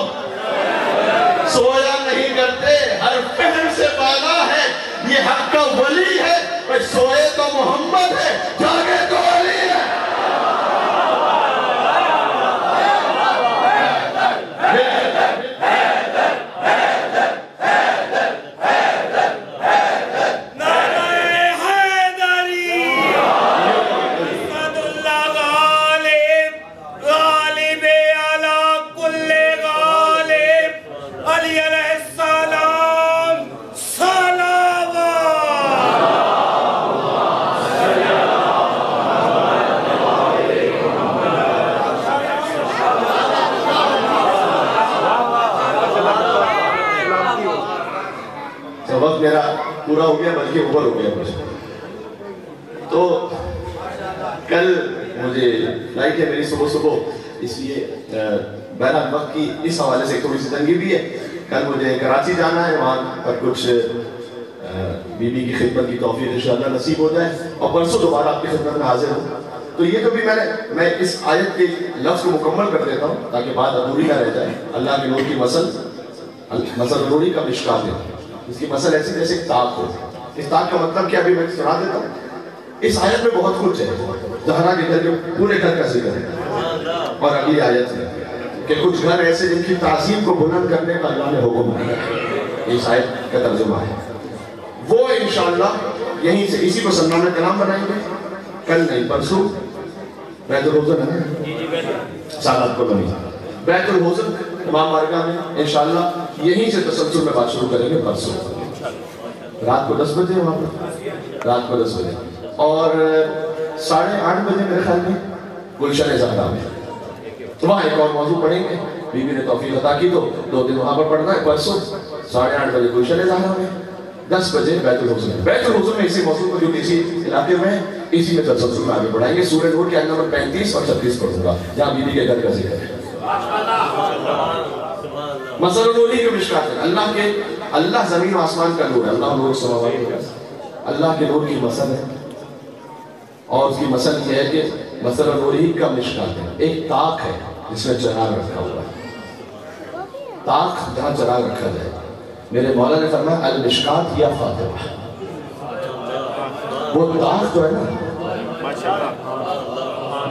سویا نہیں کرتے۔ ہر پہر سے بالا ہے یہ حق کا ولی ہے، بھئی سوئے تو محمد ہے، جاگے تو علی ہے۔ وقت میرا پورا ہو گیا بلکہ اوپر ہو گیا مجھے، تو کل مجھے فلائٹ ہے میری صبح، اس لیے بہرحال وقت کی اس حوالے سے تھوڑی سی تنگی بھی ہے۔ کل مجھے کراچی جانا ہے، وہاں پر کچھ بی بی کی خدمت کی توفیق انشاءاللہ نصیب ہو جائے، اور پرسوں دوبارہ آپ کی خدمت میں حاضر ہوں۔ تو یہ تو بھی میں اس آیت کے لفظ کو مکمل کر دیتا ہوں تاکہ بات ادھوری نہ رہ جائے۔ اللہ کے نور کی مثل نوری کا مشکات ہے، اس کی مثل ایسی جیسے ایک تاک ہو۔ اس تاک کا مطلب کیا بھی میں سنا دیتا ہوں۔ اس آیت میں بہت کچھ ہے، زہرا کے گھر کے پورے گھر کا ذکر ہے، اور اگلی آیت ہے کہ کچھ گھر ایسے جن کی تعظیم کو بلند کرنے کا اللہ نے حکم دیا۔ اس آیت کا ترجمہ ہے وہ انشاءاللہ یہیں سے اسی کو سلمان کلام بنائیں گے، کل نہیں پرسوں بیت الحزن ہے، سادات کو بنی بیت الحزن امام مارکہ میں انشاءاللہ یہیں سے تسلسل میں بات شروع کریں گے پرسوں رات کو 10 بجے، وہاں پر رات کو 10 بجے، اور 8:30 بجے میرے خیال میں گلشن زہرا میں وہاں ایک اور موضوع پڑھیں گے۔ بی بی نے توفیق عطا کی تو 2 دن وہاں پر پڑھنا ہے، پرسوں 8:30 بجے گلشن زہرا میں، 10 بجے بیت الحزن۔ بیت الحزن میں اسی موضوع کو جو اسی علاقے میں اسی میں تسلسل میں آگے بڑھائیں گے۔ سورہ نور کے آیت نمبر 35 اور 36 پڑھوں گا جہاں بی بی کے گھر کا ذکر ہے۔ مثل نوری کے مشکات ہے، اللہ زمین و آسمان کا نور ہے، اللہ نور السماوات والارض، اللہ کے نور کی مثل ہے، اور اس کی مثل یہ ہے کہ مثل نوری کا مشکات ہے، ایک تاک ہے جس میں چراغ رکھا ہوا ہے، تاک جہاں چراغ رکھا جائے۔ میرے مولا نے فرمایا المشکات یا فاطمہ، وہ تاک تو ہے نا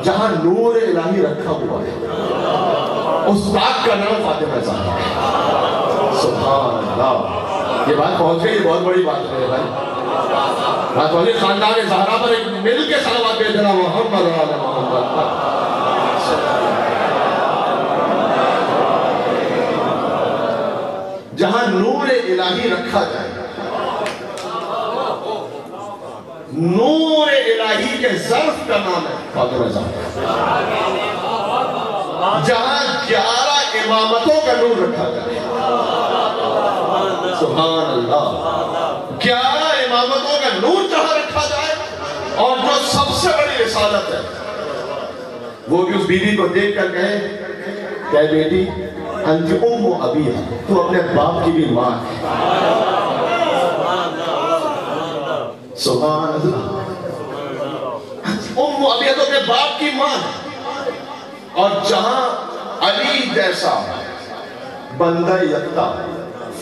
جہاں نور الہی رکھا ہوا ہے، اس تاک کا نام فاطمہ زہرا ہے۔ سبحان اللہ، یہ بات پہنچ گئی، یہ بہت بڑی بات ہے بھائی۔ بات والی خاندان زہرا پر ایک مل کے صلوات بھیجنا، محمد آل محمد۔ جہاں نور الہی رکھا جائے، نور الہی کے ظرف کا نام ہے فاطمہ زہرا۔ جہاں 11 امامتوں کا نور رکھا جائے، سبحان اللہ، 11 امامتوں کا نور جہاں رکھا جائے، اور جو سب سے بڑی رسالت ہے وہ بھی اس بیوی کو دیکھ کر کہے کہ بیٹی انت ام ابیہا، تو اپنے باپ کی بھی ماں ہے۔ سبحان اللہ، ام ابیہا تو اپنے باپ کی ماں ہے۔ اور جہاں علی جیسا بندہ یکتا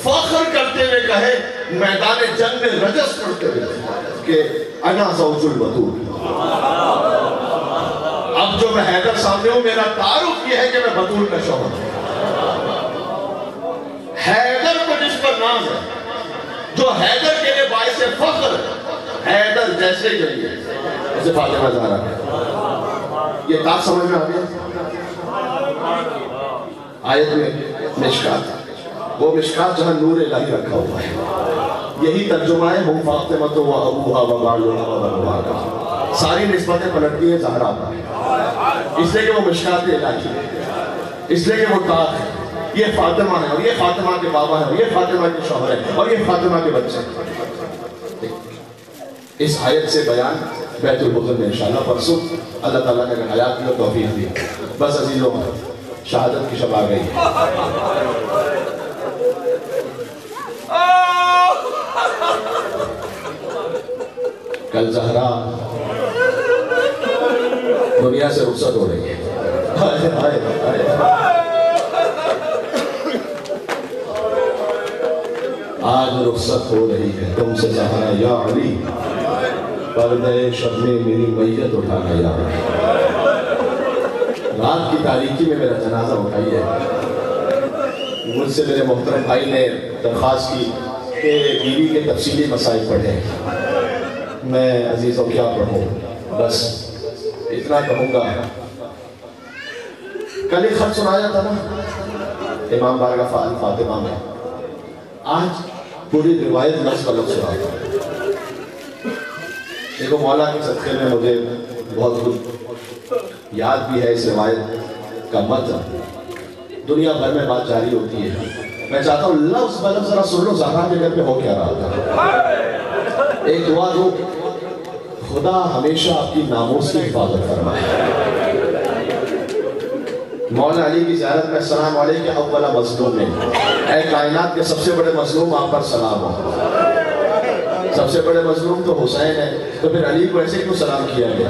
فخر کرتے ہوئے کہے میدان جنگ میں رجس پڑھتے ہوئے کہ انا زوج البتول، اب جو میں حیدر سامنے ہوں میرا تعارف یہ ہے کہ میں بطول کا شوہر ہوں۔ حیدر کو جس پر ناز ہے، جو حیدر کے لیے باعث فخر ہے، حیدر جیسے کے لیے اسے فاطمہ زہرا ہے۔ یہ بات سمجھ میں آ گیا؟ آیت میں مشکات، وہ مشکات جہاں نور الہی رکھا ہوا ہے، یہی ترجمہ ہے ہم فاطمہ و ابوہا و بعلہا و بنوہا کا۔ ساری نسبتیں پلٹتی ہیں زہرا پر، اس لیے کہ وہ مشکات الہی ہے، اس لیے کہ وہ تاج ہے، یہ فاطمہ ہے، اور یہ فاطمہ کے بابا ہے، اور یہ فاطمہ کے شوہر ہے، اور یہ فاطمہ کے بچے ہیں۔ اس آیت سے بیان بیت الحزن میں انشاءاللہ پرسوں اللہ تعالیٰ نے اگر حیات کی اور توفیق دی۔ بس عزیزوں، شہادت کی شب آ گئی۔ کل زہرا دنیا سے رخصت ہو رہی ہے۔ آج رخصت ہو رہی ہے تم سے زہرا یا علی، پردے شب میں میری میت اٹھانا یا علی۔ رات کی تاریکی میں میرا جنازہ اٹھائی ہے۔ مجھ سے میرے محترم بھائی نے درخواست کی کہ بیوی کے تفصیلی مسائل پڑھیں۔ میں عزیزوں کیا پڑھوں، بس اتنا کہوں گا۔ کل ایک خط سنایا تھا نا امام بارگاہ فعال فاطمہ میں، آج پوری روایت لفظ پر لفظ سنا تھا۔ دیکھو مولا کے صدقے میں مجھے بہت کچھ یاد بھی ہے اس روایت کا متن، دنیا بھر میں بات جاری ہوتی ہے۔ میں چاہتا ہوں لفظ بہ لفظ ذرا سن لو زہرا کے گھر پہ ہو کیا رہا تھا۔ ایک دعا دو، خدا ہمیشہ آپ کی ناموس کی حفاظت فرمائے۔ مولا علی کی زیارت میں السلام علیکم اولا مظلوم میں، اے کائنات کے سب سے بڑے مظلوم آپ پر سلام ہو۔ سب سے بڑے مظلوم تو حسین ہے، تو پھر علی کو ایسے کیوں سلام کیا گیا؟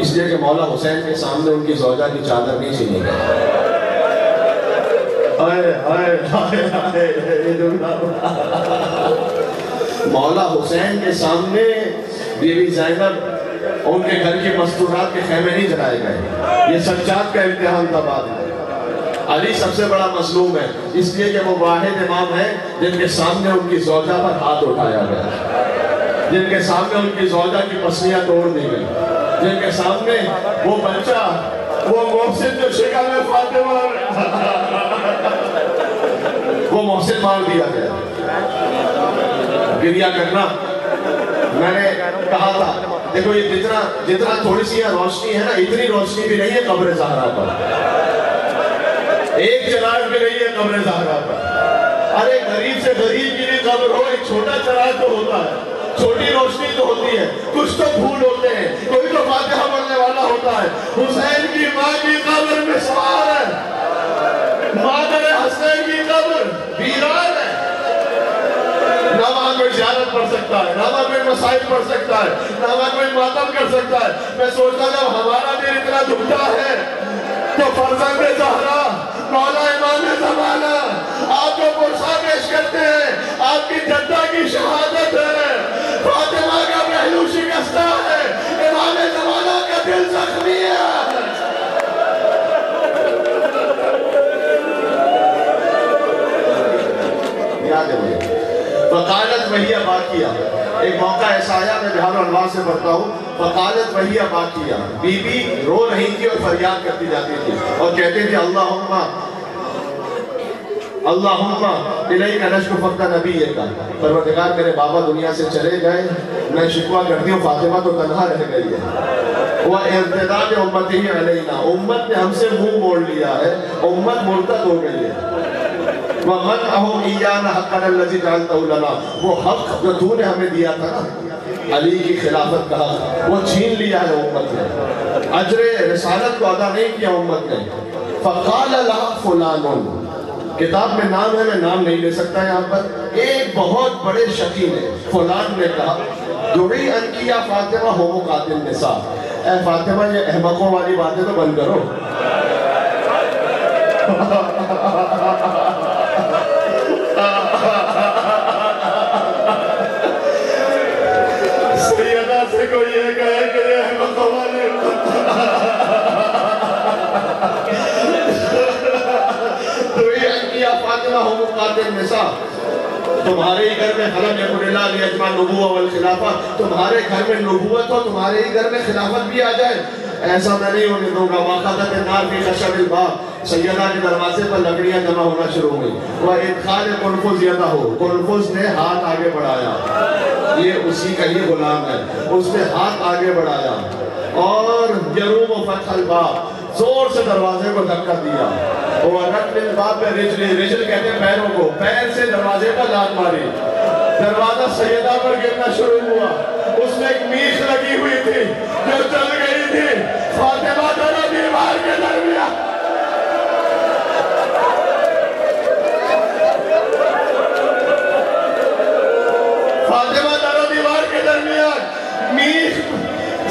اس لیے کہ مولا حسین کے سامنے ان کی زوجہ کی چادر نہیں چھینی گئی۔ مولا حسین کے سامنے بیوی زینب ان کے گھر کی مستورات کے خیمے نہیں جلائے گئے۔ یہ سجاد کا امتحان تھا بعد میں۔ علی سب سے بڑا مظلوم ہے، اس لیے کہ وہ واحد امام ہے جن کے سامنے ان کی زوجہ پر ہاتھ اٹھایا گیا، جن کے سامنے ان کی زوجہ کی پسلیاں توڑ دی گئی، جن کے سامنے وہ بچہ، وہ محسن جو شکا میں فاطمہ وہ محسن مار دیا گیا۔ گریہ کرنا، میں نے کہا تھا دیکھو یہ جتنا تھوڑی سی روشنی ہے نا، اتنی روشنی بھی نہیں ہے قبر زہرا پر، ایک چراغ بھی نہیں ہے قبر زہرا پر۔ ارے غریب سے غریب کی بھی قبر ہو، ایک چھوٹا چراغ تو ہوتا ہے، چھوٹی روشنی تو ہوتی ہے، کچھ تو پھول ہوتے ہیں، کوئی تو فاتحہ پڑھنے والا ہوتا ہے۔ حسین کی ماں کی قبر میں سوار ہے، مادر حسین کی قبر ویران ہے، نہ وہاں کوئی زیارت پڑھ سکتا ہے، نہ وہاں کوئی مسائل پڑھ سکتا ہے، نہ وہاں کوئی ماتم کر سکتا ہے۔ میں سوچتا جب ہمارا دل اتنا دکھتا ہے تو فرزند زہرا مولا امام زمانہ آپ کو پرسا پیش کرتے ہیں، آپ کی جدہ کی شہادت ہے، فاطمہ کا پہلو شکستہ ہے، امام زمانہ کا دل زخمی ہے۔ یاد ہے مجھے فقالت وہی باقیہ، ایک موقع ایسا آیا میں بہار انوار سے پڑھتا ہوں، فقالت وہی باقیہ، بی بی رو رہی تھی اور فریاد کرتی جاتی تھی اور کہتے تھے اللہم الیک نشک فقد نبیک، پروردگار میرے بابا دنیا سے چلے گئے، میں شکوہ کرتی ہوں فاطمہ تو تنہا رہ گئی ہے، وہ ارتداد امتی علینا، امت نے ہم سے منہ موڑ لیا ہے، امت مرتد ہو گئی ہے، وَمَنْعَهُمْ إِيَّانَ حَقَّنَا الَّذِي جَعَلْتَهُ لَنَا، وہ حق جو تو نے ہمیں دیا تھا نا، علی کی خلافت کہا، وہ چھین لیا ہے امت نے، اجر رسالت کو ادا نہیں کیا امت نے۔ فقال لها فلان، کتاب میں نام ہے، میں نام نہیں لے سکتا یہاں پر، ایک بہت بڑے شقی نے، فلان نے کہا، دعی انکی یا فاطمہ ہو مقاتل نساء، اے فاطمہ یہ احمقوں والی باتیں تو بند کرو۔ سیدہ سے کوئی یہ کہے کہ یہ احمقوں والی دعی انکی یا فاطمہ ہو مقاتل نساء، تمہارے ہی گھر میں حلم یکن اللہ علی اجمع نبوہ والخلافہ، تمہارے گھر میں نبوت ہو، تمہارے ہی گھر میں خلافت بھی آ جائے، ایسا میں نہیں ہونے دوں گا۔ واقعات النار فی خشب الباب، سیدہ کے دروازے پر لکڑیاں جمع ہونا شروع ہوئی۔ وہ ادخال قنفذ یدہ ہو، قنفذ نے ہاتھ آگے بڑھایا، یہ اسی کا ہی غلام ہے، اس نے ہاتھ آگے بڑھایا اور یروم فتح الباب، زور سے دروازے کو دھکا دیا۔ اور رکن الباب پہ رجل کہتے ہیں پیروں کو، پیر سے دروازے پر لات ماری، دروازہ سیدہ پر گرنا شروع ہوا۔ اس میں ایک میخ لگی ہوئی تھی جو چل گئی تھی، فاطمہ دونوں دیوار کے درمیان، فاطمہ دونوں دیوار کے درمیان میخ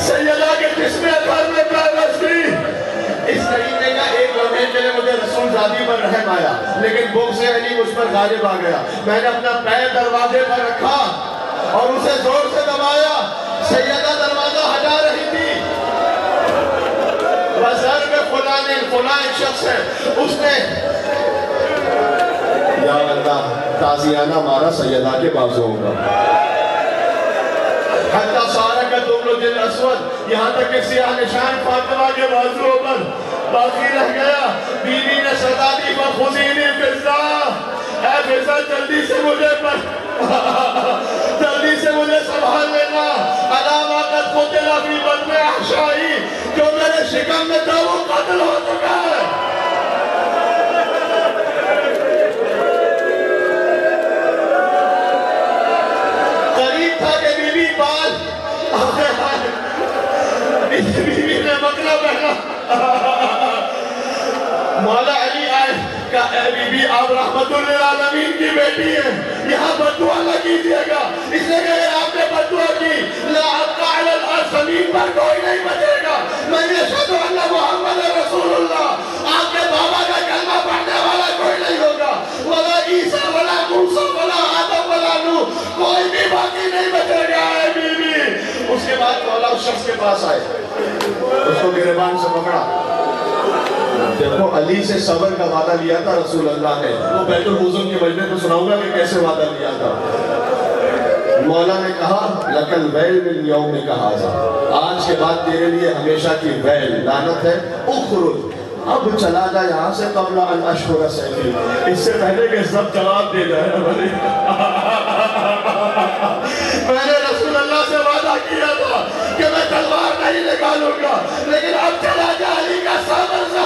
سیدہ کے جسم اثر میں پیوست تھی۔ اس طریقے کا ایک لمحے کے لیے مجھے رسول ذاتی پر رحم آیا، لیکن بغض علی مجھ پر غالب آ گیا۔ میں نے اپنا پیر دروازے پر رکھا اور اسے زور سے دبایا، سیدہ دروازہ ہٹا رہی تھی۔ وَزَرْبِ فُلَانٍ، فلاں ایک شخص ہے، اس نے یا اللہ تازیانہ مارا سیدہ کے بازوؤں کا، حتیٰ سارا کا دمل دل اسود، یہاں تک کہ سیاہ نشان فاطمہ کے بازوؤں پر باقی رہ گیا۔ بی بی نے صدا دی فَخُذِينِي فِضَّا، اے فضا جلدی سے مجھے جلدی سے مجھے سنبھال لینا، الا ما قد قتل فی بطن احشائی، جو میرے شکم میں تھا وہ قتل ہو چکا ہے۔ قریب تھا کہ بی بی بال بی بی نے مقلہ پہنا، مولا علی آئے کہ اے بی بی آپ رحمت للعالمین کی بیٹی ہے، یہاں بددعا نہ کیجئے گا۔ اس نے کہا آپ نے بددعا کی، لا ابقى علی الارض، زمین پر کوئی نہیں بچے گا، میں اشہد ان محمد رسول اللہ، آپ کے بابا کا کلمہ پڑھنے والا کوئی نہیں ہوگا، ولا عیسیٰ ولا موسیٰ ولا آدم ولا نوح، کوئی بھی باقی نہیں بچے گا اے بی بی۔ اس کے بعد مولا اس شخص کے پاس آئے، اس کو گریبان سے پکڑا، دیکھو علی سے صبر کا وعدہ لیا تھا رسول اللہ نے، وہ بیت الحزن کے مجمع میں سناؤں گا کہ کیسے وعدہ لیا تھا۔ مولا نے کہا لَكَ الْوَيْلُ مِنْ يَوْمِكَ هَذَا، آج کے بعد تیرے لیے ہمیشہ کی ویل لعنت ہے، اخرج، اب چلا جا یہاں سے قبل ان اشہر سیفی، اس سے پہلے کہ سب جواب دے جائے۔ میں نے رسول اللہ سے وعدہ کیا تھا کہ میں تلوار نہیں نکالوں گا، لیکن اب چلا جا علی کا صبر سے۔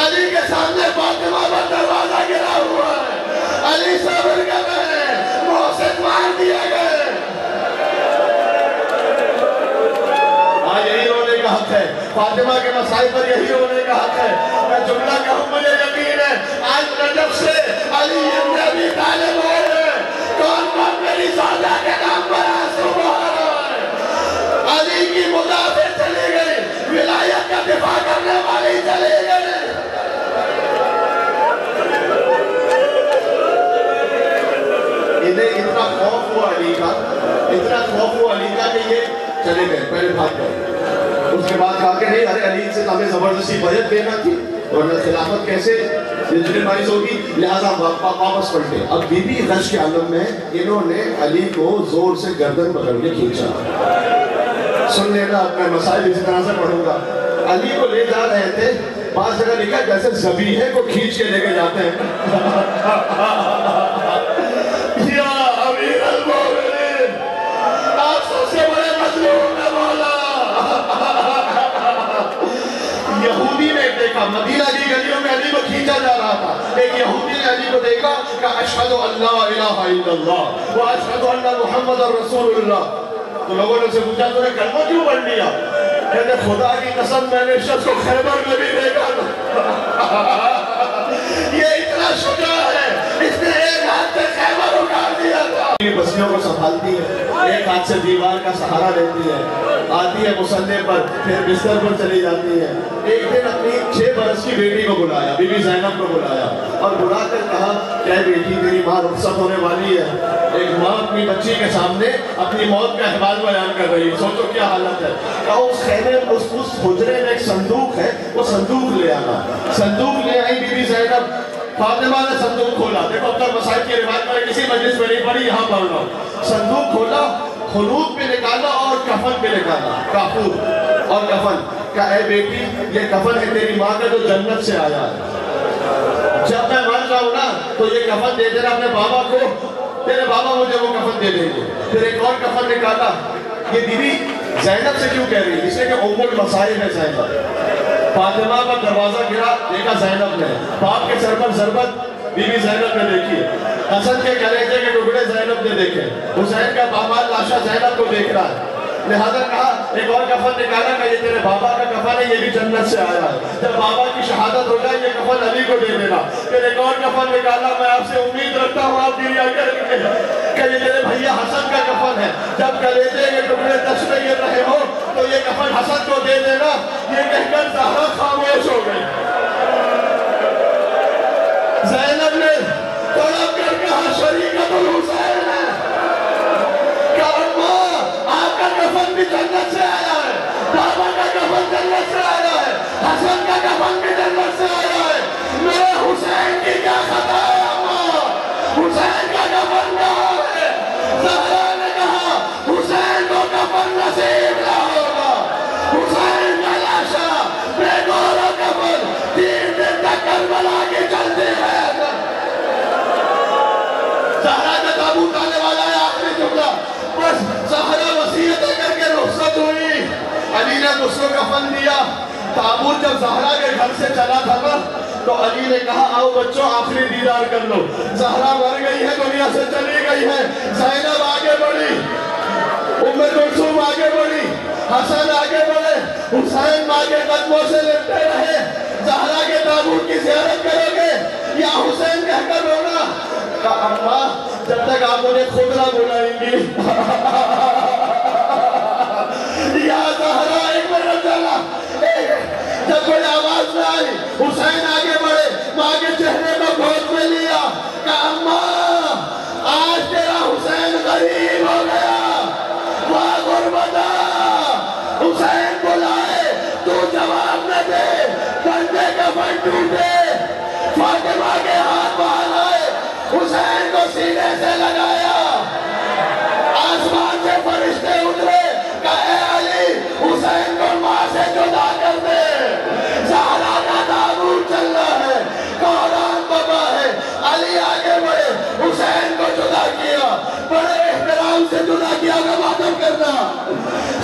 علی کے سامنے فاطمہ پر دروازہ گرا ہوا ہے، علی صبر کر رہے ہیں، محسن مار دیا گئے۔ یہی رونے کا حق ہے، فاطمہ کے مسائل پر یہی رونے کا حق ہے۔ میں جملہ کہوں مجھے یقین ہے آج رجب سے علی ابن ابی طالب آئے ہیں، کون کون میری زادہ کے نام پر آنسو بہا رہا ہے۔ علی کی مدافع چلی گئی، ولایت کا دفاع کرنے والی چلی گئی۔ انہیں اتنا خوف ہوا علی کا، اتنا خوف ہوا علی کا کہ یہ چلے گئے، پہلے بھاگ گئے۔ اس کے بعد کہا کہ نہیں، ارے علی سے ہمیں زبردستی بیعت دینا تھی، ورنہ خلافت کیسے لیجیٹمائز ہوگی، لہذا واپس پلٹے۔ اب بی بی غش کے عالم میں انہوں نے علی کو زور سے گردن پکڑ کے کھینچا۔ سن لینا، اب میں مسائل اسی طرح سے پڑھوں گا۔ علی کو لے جا رہے تھے، بعض جگہ لکھا جیسے ذبیحے کو کھینچ کے لے کے جاتے ہیں۔ یا امیر المومنین، آپ سب سے بڑے مظلوم ہے مولا۔ یہودی نے دیکھا دیکھا مدینہ کی گلیوں میں علی کو کھینچا جا رہا تھا. ایک یہودی نے علی کو دیکھا کہ اشہد ان لا الہ الا اللہ و اشہد ان محمد رسول اللہ. تو لوگوں نے سے پوچھا تو نے کلمہ کیوں پڑھ لیا؟ کہتے خدا کی قسم میں نے شخص کو خیبر میں بھی دیکھا تھا. یہ اتنا شجاع ہے, اس نے ایک ہاتھ سے خیبر اٹھا دیا تھا. بستیوں کو سنبھالتی ہے, ایک ہاتھ سے دیوار کا سہارا لیتی ہے, آتی ہے مصلے پر, پھر بستر پر چلی جاتی ہے. ایک دن اپنی 6 برس کی بیٹی کو بلایا, بی بی زینب کو بلایا, اور بلا کر کہا کہ بیٹی تیری ماں رخصت ہونے والی ہے. ایک ماں اپنی بچی کے سامنے اپنی موت کا احوال بیان کر رہی ہے, سوچو کیا حالت ہے. کہا اس خیمے اس حجرے میں ایک صندوق ہے, وہ صندوق لے آنا. صندوق لے آئی بی بی زینب. فاطمہ نے صندوق کھولا, دیکھو اب تک مسائل کی روایت میں کسی مجلس میں نہیں پڑھی, یہاں پڑھ رہا ہوں. صندوق کھولا, خلوط پہ نکالا اور کفن پہ نکالا, کافور اور کفن. کہا اے بیٹی یہ کفن ہے تیری ماں کا جو جنت سے آیا ہے, جب میں مر جاؤں نا تو یہ کفن دے دینا اپنے بابا کو, تیرے بابا مجھے وہ کفن دے دیں گے. پھر ایک اور کفن نکالا. یہ بیوی زینب سے کیوں کہہ رہی ہے؟ اس لیے کہ ام المصائب ہے زینب. فاطمہ کا دروازہ گرا, دیکھا زینب نے, باپ کے سر پر ضربت بی بی زینب نے دیکھی, حسن کے کلیجے کے ٹکڑے زینب نے دیکھے, حسین کا داماد لاشا زینب کو دیکھ رہا ہے. لہذا کہا ایک اور کفن نکالا کہ یہ تیرے بابا کا کفن ہے, یہ بھی جنت سے آیا ہے, جب بابا کی شہادت ہو جائے یہ کفن علی کو دے دینا. پھر ایک اور کفن نکالا, میں آپ سے امید رکھتا ہوں آپ دنیا کر کے کہ یہ تیرے بھیا حسن کا کفن ہے, جب کلیجے کے ٹکڑے دشت میں گر رہے ہو تو یہ کفن حسن کو دے دینا. یہ کہہ کر زہرا خاموش ہو گئی. زینب نے تڑپ کر کہا شریکت الحسین ہے. کفن بھی جنت سے آیا ہے, بابا کا کفن جنت سے آیا ہے, حسن کا کفن بھی جنت سے آیا ہے. میرے حسین کی کیا خطا ہے اماں, حسین کا کفن کہاں ہے؟ زہرا نے کہا حسین کو کفن نصیب نہ ہوگا. حسین کا لاشا بے گور و کفن 3 دن تک کربلا کی چلتی ہے. زہرا کا تابوت آنے والا ہے, آخری جملہ بس. زہرا وصیتیں کر کے رخصت ہوئی, علی نے اس کو کفن دیا. تابوت جب زہرا کے گھر سے چلا تھا نا تو علی نے کہا آؤ بچوں آخری دیدار کر لو. زہرا مر گئی ہے, دنیا سے چلی گئی ہے. زینب آگے بڑھی, ام کلثوم آگے بڑھی, حسن آگے بڑھے, حسین ماں کے قدموں سے لپٹے رہے. زہرا کے تابوت کی زیارت کرو گے یا حسین کہہ کر رونا؟ کہا اماں جب تک آپ مجھے خود نہ بلائیں گی. یا زہرا ایک منٹ چلا, جب کوئی آواز نہ آئی حسین آگے بڑھے, ماں کے چہرے کو گود میں لیا. کہا اماں آج تیرا حسین غریب ہو گیا, واہ غربتا. حسین بلائے تو جواب نہ دے, کندھے کا پھن ٹوٹے. فاطمہ کے ہاتھ باہر آئے, حسین کو سینے سے لگایا. آسمان سے فرشتے اترے, کہا اے علی حسین کو ماں سے جدا کر دے. زہرا کا تابوت چل رہا ہے, قرآن بابا ہے. علی آگے بڑھے, حسین کو جدا کیا, بڑے احترام سے جدا کیا. کا ماتم کرنا,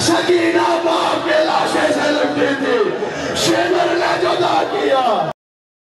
سکینہ باپ کے لاشے سے لپٹی تھی, شیبر نے جدا کیا.